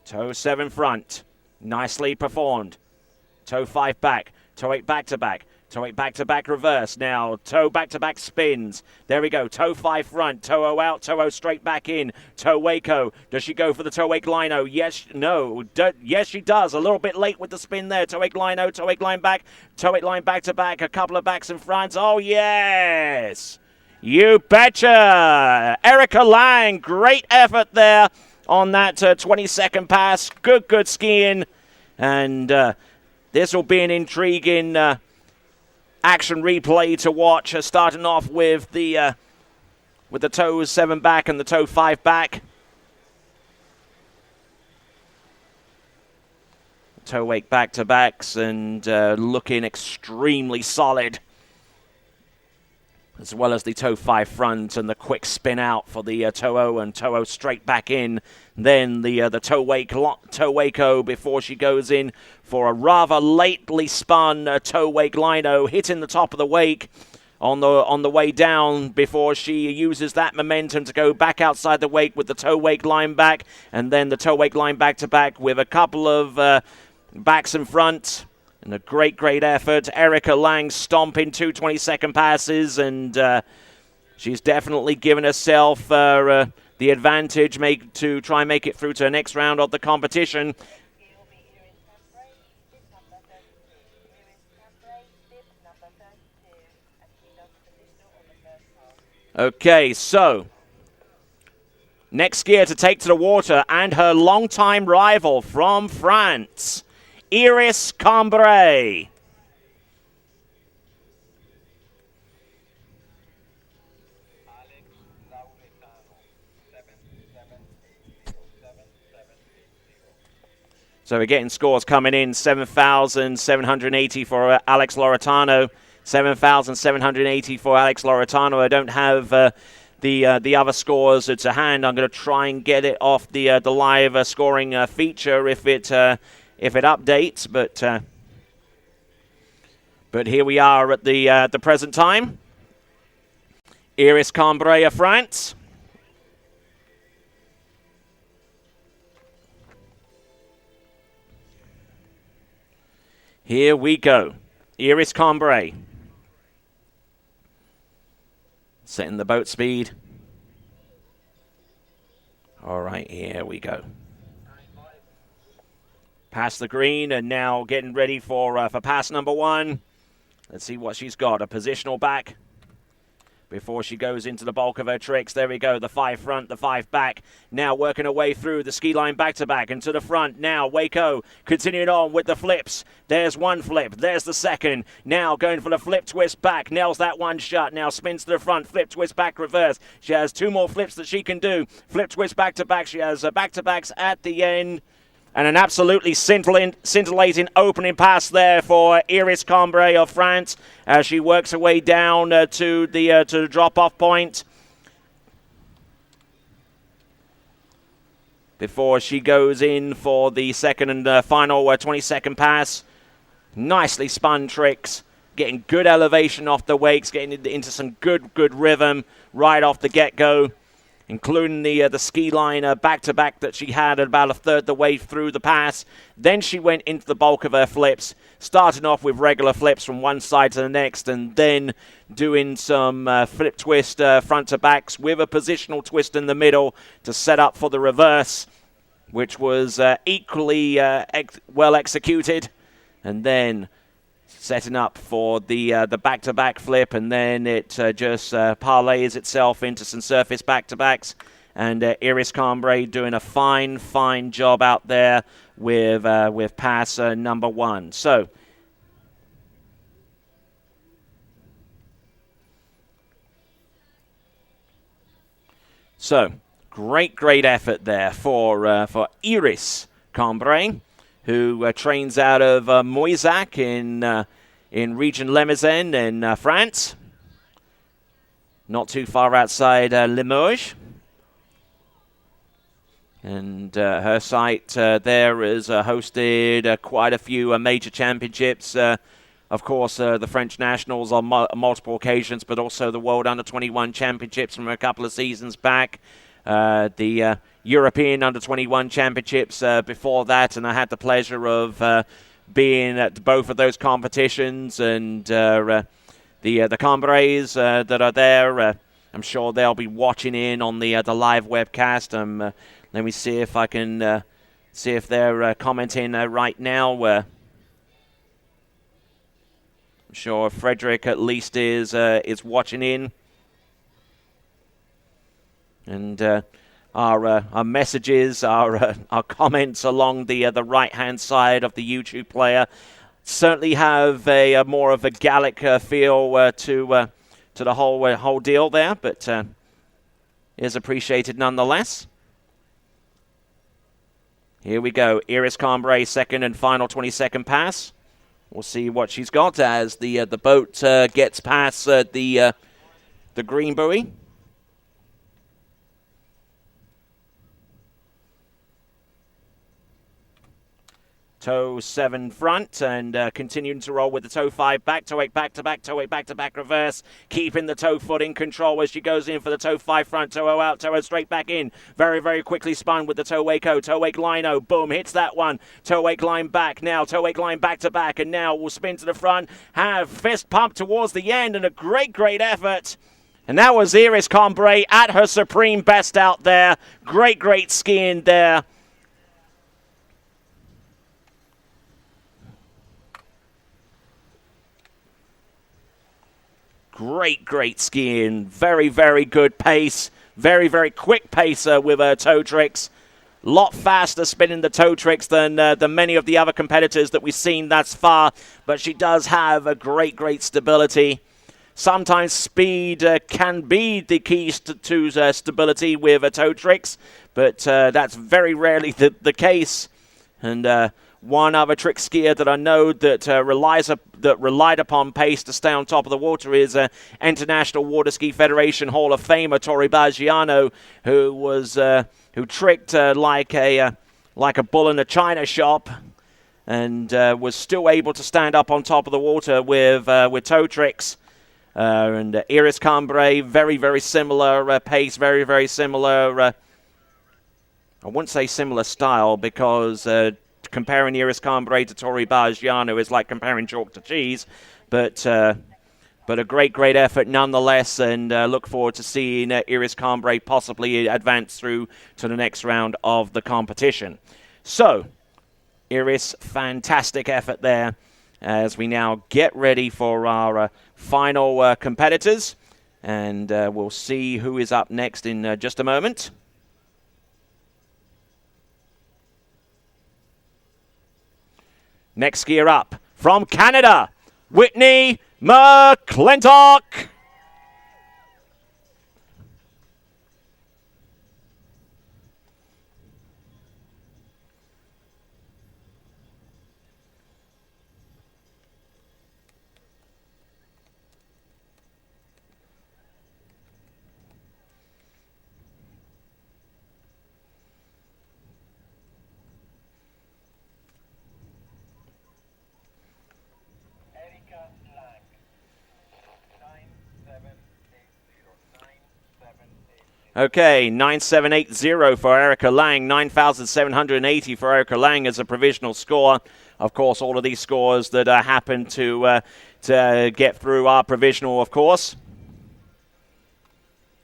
[SPEAKER 1] Toe 7 front, nicely performed. Toe 5 back, toe 8 back-to-back. Toe 8 back-to-back reverse. Now, toe back-to-back spins. There we go. Toe 5 front. Toe O out. Toe O straight back in. Toe Waco. Does she go for the toe 8 lino? Yes. No. Yes, she does. A little bit late with the spin there. Toe 8 lino. Toe 8 line back. Toe 8 line back-to-back. A couple of backs in front. Oh, yes. You betcha. Erica Lang. Great effort there on that 20-second pass. Good skiing. And this will be an intriguing action replay to watch, starting off with the toe 7 back and the toe 5 back. Toe 8 back-to-backs and looking extremely solid, as well as the toe 5 front and the quick spin out for the toe O and toe O straight back in. Then the toe Waco before she goes in for a rather lately spun toe wake lino, hitting the top of the wake on the way down before she uses that momentum to go back outside the wake with the toe wake line back, and then the toe wake line back-to-back with a couple of backs in front. And a great effort. Erica Lang stomping 2 20-second passes, and she's definitely given herself the advantage to try and make it through to the next round of the competition. Okay, so next skier to take to the water, and her longtime rival from France, Iris Cambray. So we're getting scores coming in. 7,780 for Alex Laureano. 7,780 for Alex Laureano. I don't have the other scores to hand. I'm going to try and get it off the live scoring feature if it updates. But here we are at the present time. Iris Cambray of France. Here we go. Iris Cambray. Setting the boat speed. All right, here we go. Past the green and now getting ready for pass number 1. Let's see what she's got. A positional back before she goes into the bulk of her tricks. There we go. The 5 front, the 5 back. Now working her way through the ski line back-to-back and to the front. Now Waco continuing on with the flips. There's one flip. There's the second. Now going for the flip twist back. Nails that one shut. Now spins to the front. Flip twist back reverse. She has 2 more flips that she can do. Flip twist back-to-back. She has back-to-backs at the end. And an absolutely scintillating opening pass there for Iris Cambray of France as she works her way down to the drop-off point before she goes in for the second and final 20-second pass. Nicely spun tricks, getting good elevation off the wakes, getting into some good rhythm right off the get-go, including the ski line back-to-back that she had at about a third the way through the pass. Then she went into the bulk of her flips, starting off with regular flips from one side to the next, and then doing some flip twist front-to-backs with a positional twist in the middle to set up for the reverse, which was equally well executed. And then setting up for the back-to-back flip, and then it just parlays itself into some surface back-to-backs. And Iris Cambray doing a fine job out there with pass number 1. So great effort there for Iris Cambray, who trains out of Moissac in Region Limousin in France, not too far outside Limoges. And her site there has hosted quite a few major championships. Of course, the French nationals on multiple occasions, but also the World Under-21 Championships from a couple of seasons back. The European Under-21 Championships before that, and I had the pleasure of being at both of those competitions, and the Cambrays that are there, I'm sure they'll be watching in on the live webcast. Let me see if I can see if they're commenting right now. I'm sure Frederick at least is watching in, and our messages, our comments along the right-hand side of the YouTube player certainly have a more of a Gallic feel to the whole deal there, but is appreciated nonetheless. Here we go, Iris Cambray, second and final 20-second pass. We'll see what she's got as the boat gets past the green buoy. Toe 7 front and continuing to roll with the toe 5 back, toe 8 back-to-back, toe 8 back-to-back reverse, keeping the toe foot in control as she goes in for the toe 5 front, toe 0 out, toe 0 straight back in. Very quickly spun with the toe Waco, toe 8 lino, boom, hits that one, toe 8 line back, now toe 8 line back-to-back, and now we'll spin to the front, have fist pump towards the end, and a great effort. And that was Iris Cambray at her supreme best out there. Great skiing there. Great skiing. Very good pace. Very quick pacer with her toe tricks. Lot faster spinning the toe tricks than many of the other competitors that we've seen thus far. But she does have a great stability. Sometimes speed can be the key to stability with her toe tricks. But that's very rarely the case. And one other trick skier that I know that relied upon pace to stay on top of the water is International Water Ski Federation Hall of Famer Tori Baggiano, who tricked like a bull in a china shop, and was still able to stand up on top of the water with toe tricks. And Iris Cambray, very similar pace, very similar. I wouldn't say similar style because comparing Iris Cambray to Tori Bargiano is like comparing chalk to cheese, but a great effort nonetheless, and look forward to seeing Iris Cambray possibly advance through to the next round of the competition. So, Iris, fantastic effort there as we now get ready for our final competitors, and we'll see who is up next in just a moment. Next skier up from Canada, Whitney McClintock. Okay, 9780 for Erica Lang, 9,780 for Erica Lang as a provisional score. Of course, all of these scores that happen to get through are provisional, of course.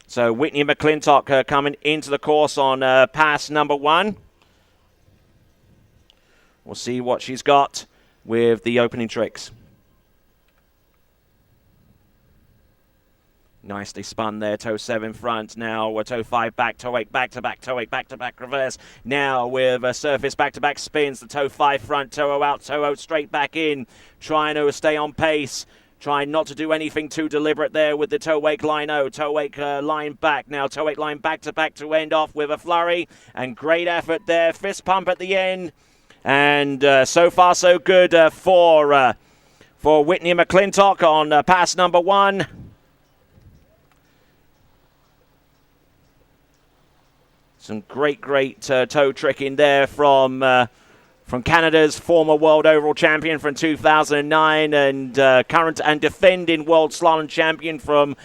[SPEAKER 1] So Whitney McClintock coming into the course on pass number 1. We'll see what she's got with the opening tricks. Nicely spun there, toe 7 front, now toe 5 back, toe 8 back-to-back, toe 8 back-to-back reverse. Now with a surface back-to-back spins, the toe 5 front, toe 0 out, toe 0 straight back in, trying to stay on pace, trying not to do anything too deliberate there with the toe wake line 0, toe wake line back, now toe 8 line back-to-back to end off with a flurry, and great effort there, fist pump at the end, and so far so good for Whitney McClintock on pass number 1. Some great toe trick in there from Canada's former world overall champion from 2009 and current and defending world slalom champion from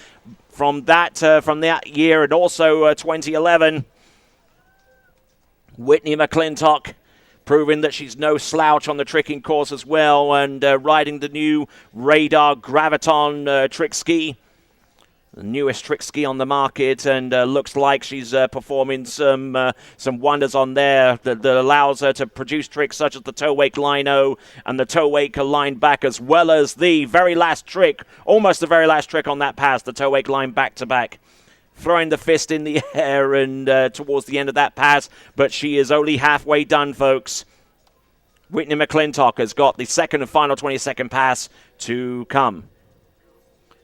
[SPEAKER 1] that year, and also 2011. Whitney McClintock proving that she's no slouch on the tricking course as well, and riding the new Radar Graviton trick ski. The newest trick ski on the market, and looks like she's performing some wonders on there that allows her to produce tricks such as the toe wake line 0 and the toe wake line back, as well as the very last trick, almost the very last trick on that pass, the toe wake line back to back. Throwing the fist in the air and towards the end of that pass, but she is only halfway done, folks. Whitney McClintock has got the second and final 20-second pass to come.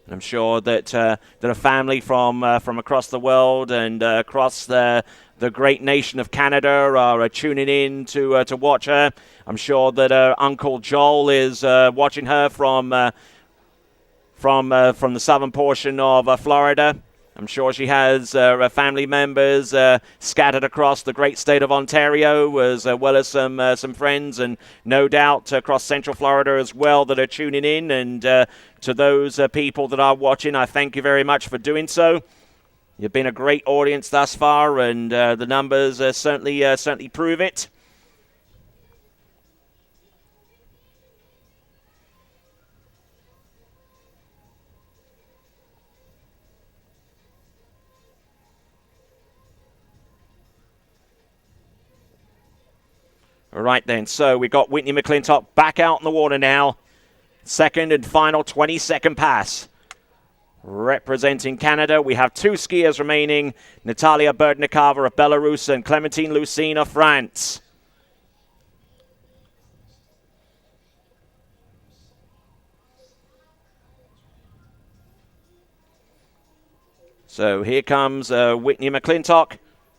[SPEAKER 1] I'm sure that a family from across the world and across the great nation of Canada are tuning in to watch her. I'm sure that Uncle Joel is watching her from the southern portion of Florida. I'm sure she has family members scattered across the great state of Ontario, as well as some friends, and no doubt across Central Florida as well that are tuning in. And to those people that are watching, I thank you very much for doing so. You've been a great audience thus far, and the numbers certainly prove it. All right then, so we've got Whitney McClintock back out in the water now. Second and final 20-second pass. Representing Canada, we have 2 skiers remaining. Natalia Berdnikova of Belarus and Clementine Lucine of France. So here comes Whitney McClintock.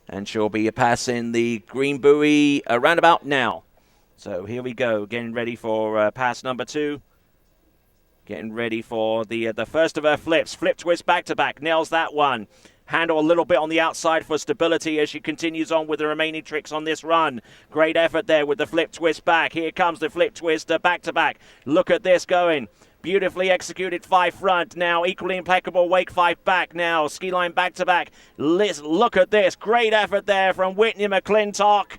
[SPEAKER 1] And she'll be passing the green buoy around about now. So here we go, getting ready for pass number 2. Getting ready for the first of her flips. Flip twist back-to-back, nails that one. Handle a little bit on the outside for stability as she continues on with the remaining tricks on this run. Great effort there with the flip twist back. Here comes the flip twist back-to-back. Look at this going. Beautifully executed 5 front. Now equally impeccable wake 5 back. Now ski line back to back. Look at this. Great effort there from Whitney McClintock.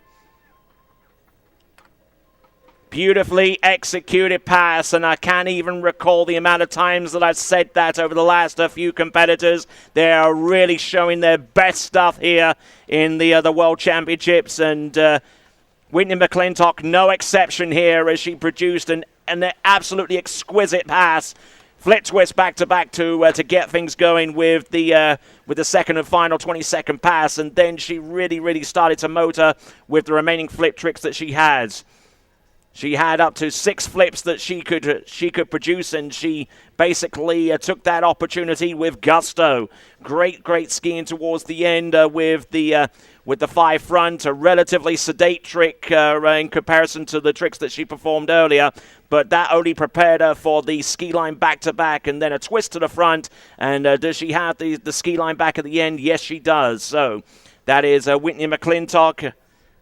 [SPEAKER 1] Beautifully executed pass, and I can't even recall the amount of times that I've said that over the last few competitors. They are really showing their best stuff here in the World Championships, and Whitney McClintock, no exception here, as she produced an absolutely exquisite pass. Flip twist back to back to get things going with the second and final 20-second pass, and then she really started to motor with the remaining flip tricks that she has. She had up to 6 flips that she could produce, and she basically took that opportunity with gusto. Great skiing towards the end with the 5 front, a relatively sedate trick in comparison to the tricks that she performed earlier, but that only prepared her for the ski line back-to-back, and then a twist to the front. And does she have the ski line back at the end? Yes, she does. So that is Whitney McClintock.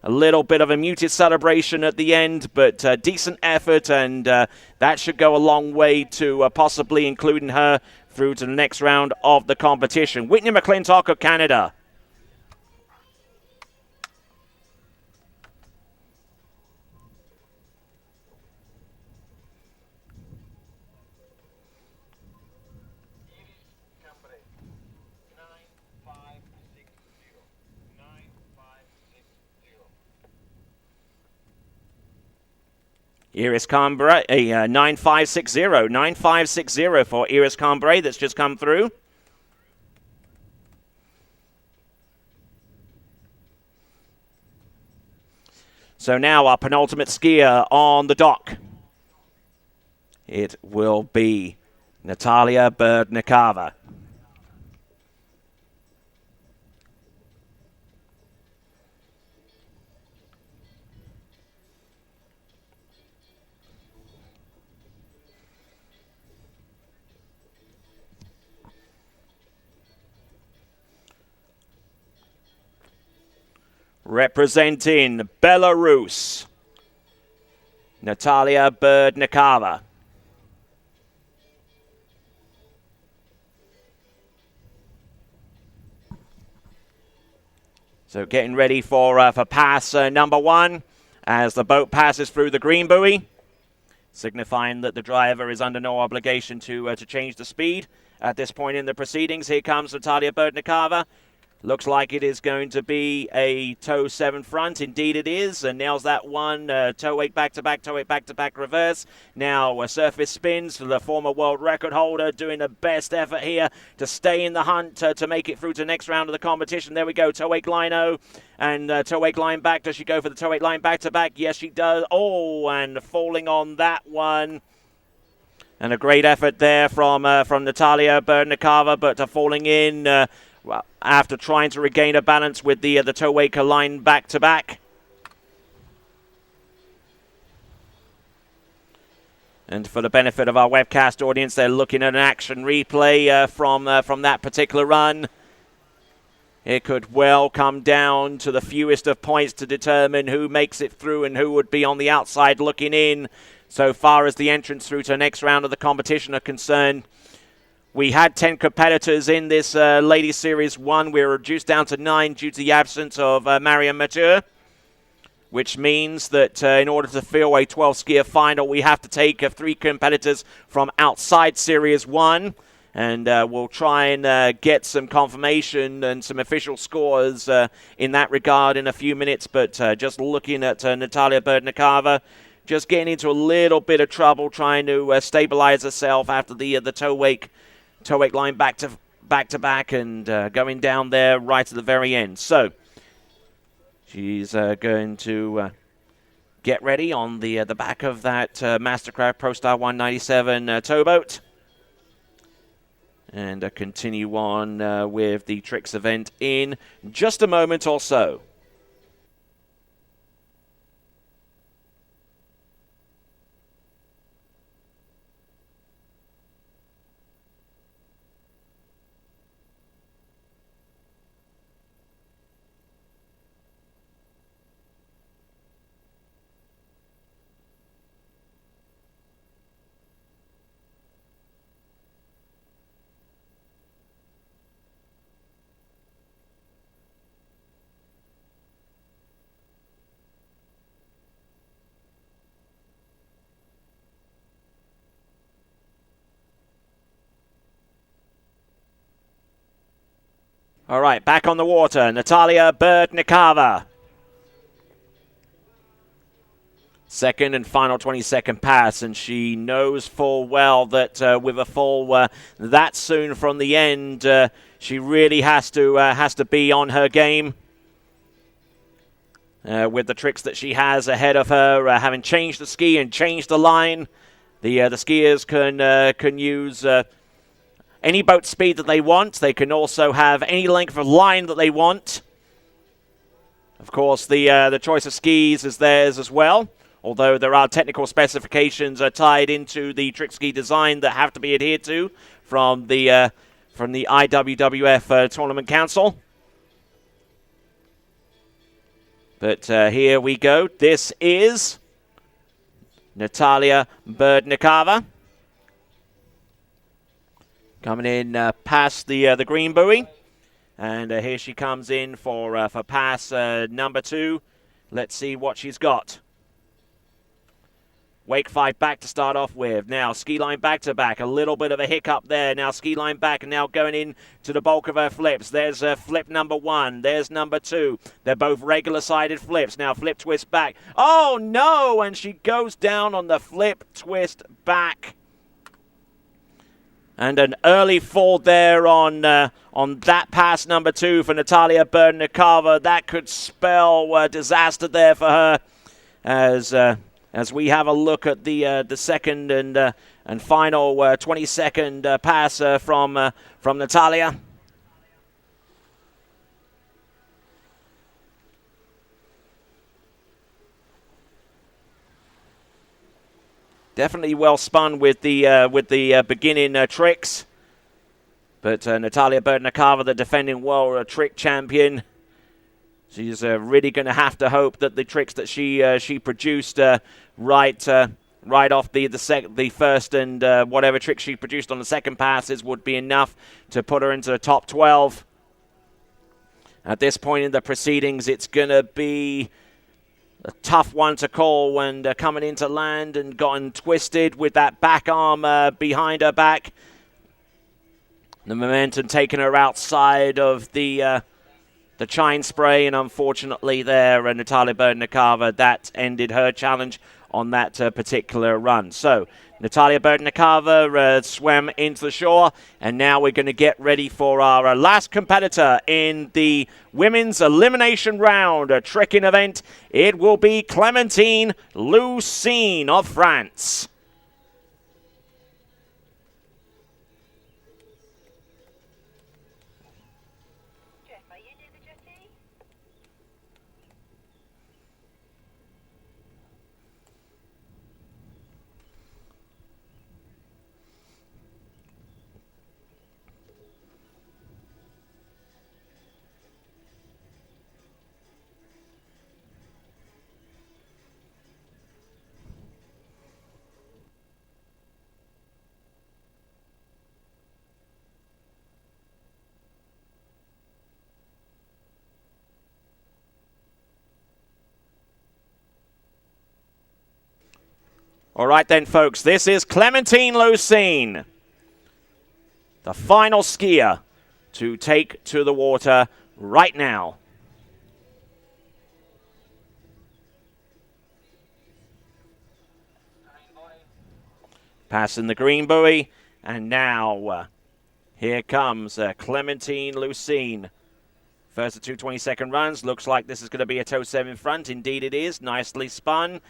[SPEAKER 1] A little bit of a muted celebration at the end, but decent effort, and that should go a long way to possibly including her through to the next round of the competition. Whitney McClintock of Canada.
[SPEAKER 4] Cambray, 9560. 9560.
[SPEAKER 1] Iris Cambray, 9560. 9560 for Iris Cambray that's just come through. So now our penultimate skier on the dock. It will be Natalia Berdnikova. Representing Belarus, Natalia Berdnikova. So getting ready for pass number 1 as the boat passes through the green buoy, signifying that the driver is under no obligation to change the speed. At this point in the proceedings, here comes Natalia Berdnikova. Looks like it is going to be a toe 7 front. Indeed it is. And nails that one. Toe 8 back-to-back, toe 8 back-to-back reverse. Now surface spins for the former world record holder, doing the best effort here to stay in the hunt to make it through to the next round of the competition. There we go. Toe 8 line-o and toe 8 line back. Does she go for the toe 8 line back-to-back? Yes, she does. Oh, and falling on that one. And a great effort there from Natalia Berdnikova, but falling in after trying to regain a balance with the toe waker line back-to-back. And for the benefit of our webcast audience, they're looking at an action replay from that particular run. It could well come down to the fewest of points to determine who makes it through and who would be on the outside looking in. So far as the entrance through to the next round of the competition are concerned, we had 10 competitors in this Ladies Series 1. We were reduced down to 9 due to the absence of Marion Mathieu, which means that in order to fill a 12-skier final, we have to take 3 competitors from outside Series 1. And we'll try and get some confirmation and some official scores in that regard in a few minutes. But just looking at Natalia Berdnikova, just getting into a little bit of trouble trying to stabilize herself after the toe wake line back to back and going down there right at the very end. So she's going to get ready on the back of that Mastercraft ProStar 197 towboat and continue on with the tricks event in just a moment or so. All right, back on the water, Natalia Berdnikova. Second and final 20-second pass, and she knows full well that with a fall that soon from the end, she really has to be on her game. With the tricks that she has ahead of her, having changed the ski and changed the line, the skiers can use any boat speed that they want. They can also have any length of line that they want. Of course, the choice of skis is theirs as well, although there are technical specifications tied into the trick ski design that have to be adhered to from the IWWF Tournament Council. But here we go. This is Natalia Berdnikova. Coming in past the green buoy. And here she comes in for pass number 2. Let's see what she's got. Wake 5 back to start off with. Now ski line back to back. A little bit of a hiccup there. Now ski line back and now going in to the bulk of her flips. There's flip number 1. There's number 2. They're both regular sided flips. Now flip twist back. Oh no! And she goes down on the flip twist back. And an early fall there on that pass number 2 for Natalia Berdnikova. That could spell disaster there for her as we have a look at the second and final 20-second pass from Natalia. Definitely well spun with the beginning tricks, but Natalia Berdnikova, the defending world trick champion, she's really going to have to hope that the tricks that she produced right off the first and whatever tricks she produced on the second passes would be enough to put her into the top 12. At this point in the proceedings, it's going to be a tough one to call when coming into land and gotten twisted with that back arm behind her back. The momentum taking her outside of the chine spray, and unfortunately there, Natalia Berdnikova, that ended her challenge on that particular run. So Natalia Berdnikova swam into the shore, and now we're going to get ready for our last competitor in the women's elimination round, a tricking event. It will be Clementine Lucine of France.
[SPEAKER 2] Jeff, are you near the jetty?
[SPEAKER 1] All right then, folks, this is Clementine Lucine, the final skier to take to the water right now. Passing the green buoy, and now here comes Clementine Lucine. First of 2 20-second runs. Looks like this is going to be a toe 7 front. Indeed it is. Nicely spun.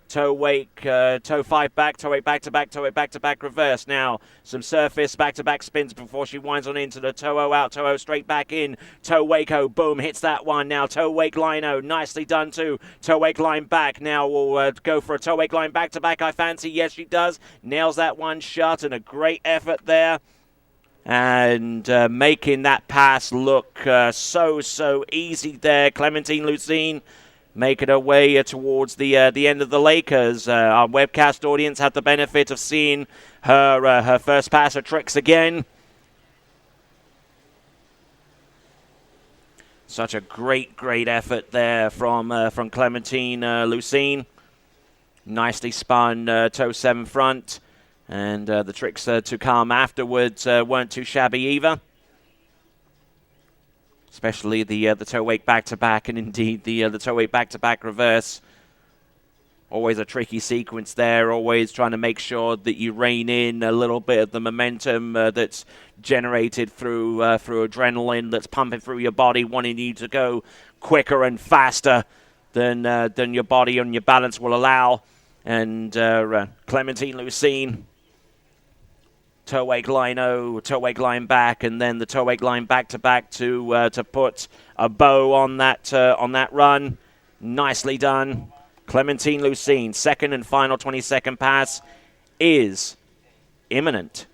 [SPEAKER 1] Toe wake, toe 5 back, toe 8 back to back, toe 8 back to back reverse. Now some surface back to back spins before she winds on into the toe O out, toe O straight back in, toe wake O, boom, hits that one. Now toe wake line O, nicely done too. Toe wake line back. Now we'll go for a toe wake line back to back. I fancy. Yes, she does. Nails that one shut, and a great effort there. And making that pass look so easy there. Clementine Lucine making her way towards the end of the lake, as our webcast audience had the benefit of seeing her first pass of tricks again. Such a great effort there from Clementine Lucine. Nicely spun toe 7 front, and the tricks to come afterwards weren't too shabby either. especially the toe wake back-to-back, and indeed the toe wake back-to-back reverse. Always a tricky sequence there, always trying to make sure that you rein in a little bit of the momentum that's generated through adrenaline that's pumping through your body, wanting you to go quicker and faster than your body and your balance will allow. And Clementine Lucine, toe wake line toe wake line back, and then the toe wake line back-to-back to put a bow on that run. Nicely done. Clementine Lucine, second and final 20-second pass is imminent.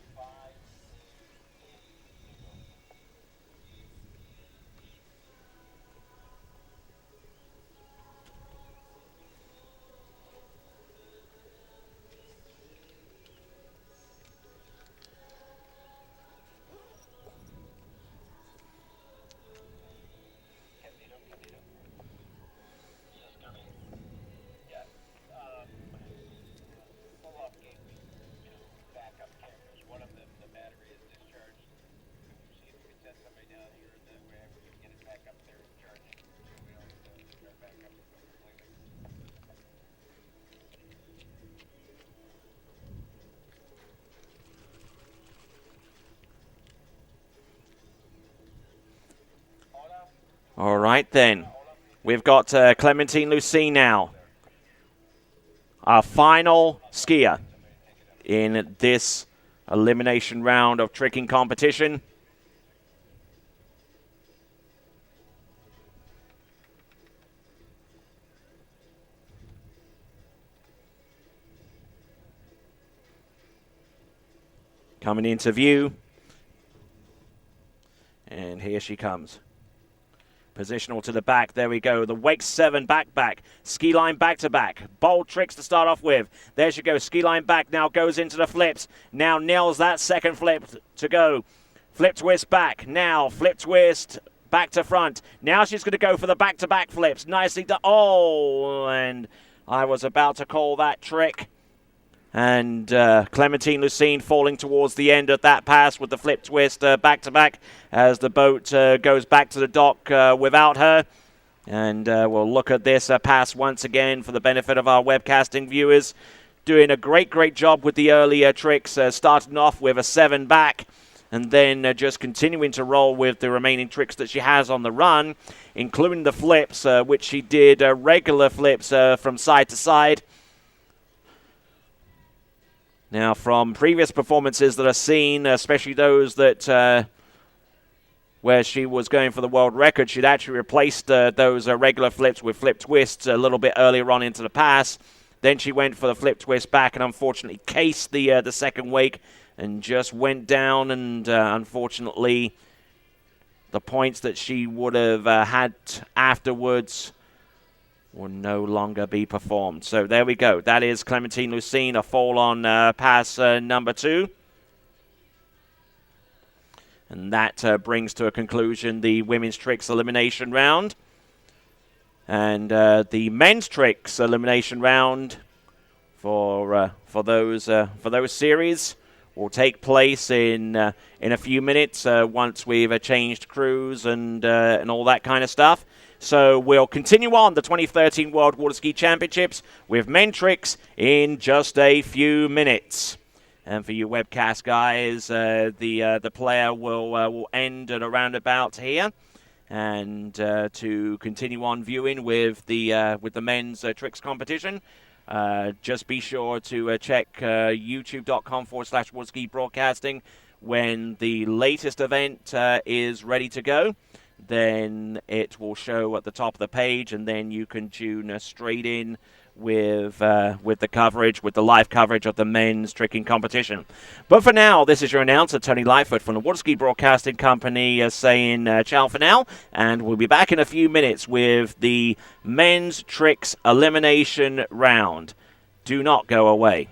[SPEAKER 1] All right, then. We've got Clementine Lucine now. Our final skier in this elimination round of tricking competition. Coming into view. And here she comes. Positional to the back. There we go. The wake 7 back. Ski line back-to-back. Bold tricks to start off with. There she goes. Ski line back. Now goes into the flips. Now nails that second flip to go. Flip twist back. Now flip twist back to front. Now she's going to go for the back-to-back flips. Nicely done. Oh, and I was about to call that trick. And Clementine Lucine falling towards the end of that pass with the flip twist back-to-back as the boat goes back to the dock without her. And we'll look at this pass once again for the benefit of our webcasting viewers. Doing a great job with the earlier tricks, starting off with a 7 back and then just continuing to roll with the remaining tricks that she has on the run, including the flips, which she did regular flips from side to side. Now, from previous performances that I've seen, especially those that where she was going for the world record, she'd actually replaced those regular flips with flip twists a little bit earlier on into the pass. Then she went for the flip twist back and unfortunately cased the second wake and just went down. And unfortunately, the points that she would have had afterwards will no longer be performed. So there we go. That is Clementine Lucine, a fall on pass number 2. And that brings to a conclusion the women's tricks elimination round. And the men's tricks elimination round for those series will take place in a few minutes once we've changed crews and all that kind of stuff. So we'll continue on the 2013 World Water Ski Championships with men tricks in just a few minutes. And for you webcast guys, the player will end at around about here. And to continue on viewing with the men's tricks competition, just be sure to check youtube.com/waterski broadcasting when the latest event is ready to go. Then it will show at the top of the page, and then you can tune straight in with the coverage, with the live coverage of the men's tricking competition. But for now, this is your announcer, Tony Lightfoot from the Waterski Broadcasting Company, saying ciao for now, and we'll be back in a few minutes with the men's tricks elimination round. Do not go away.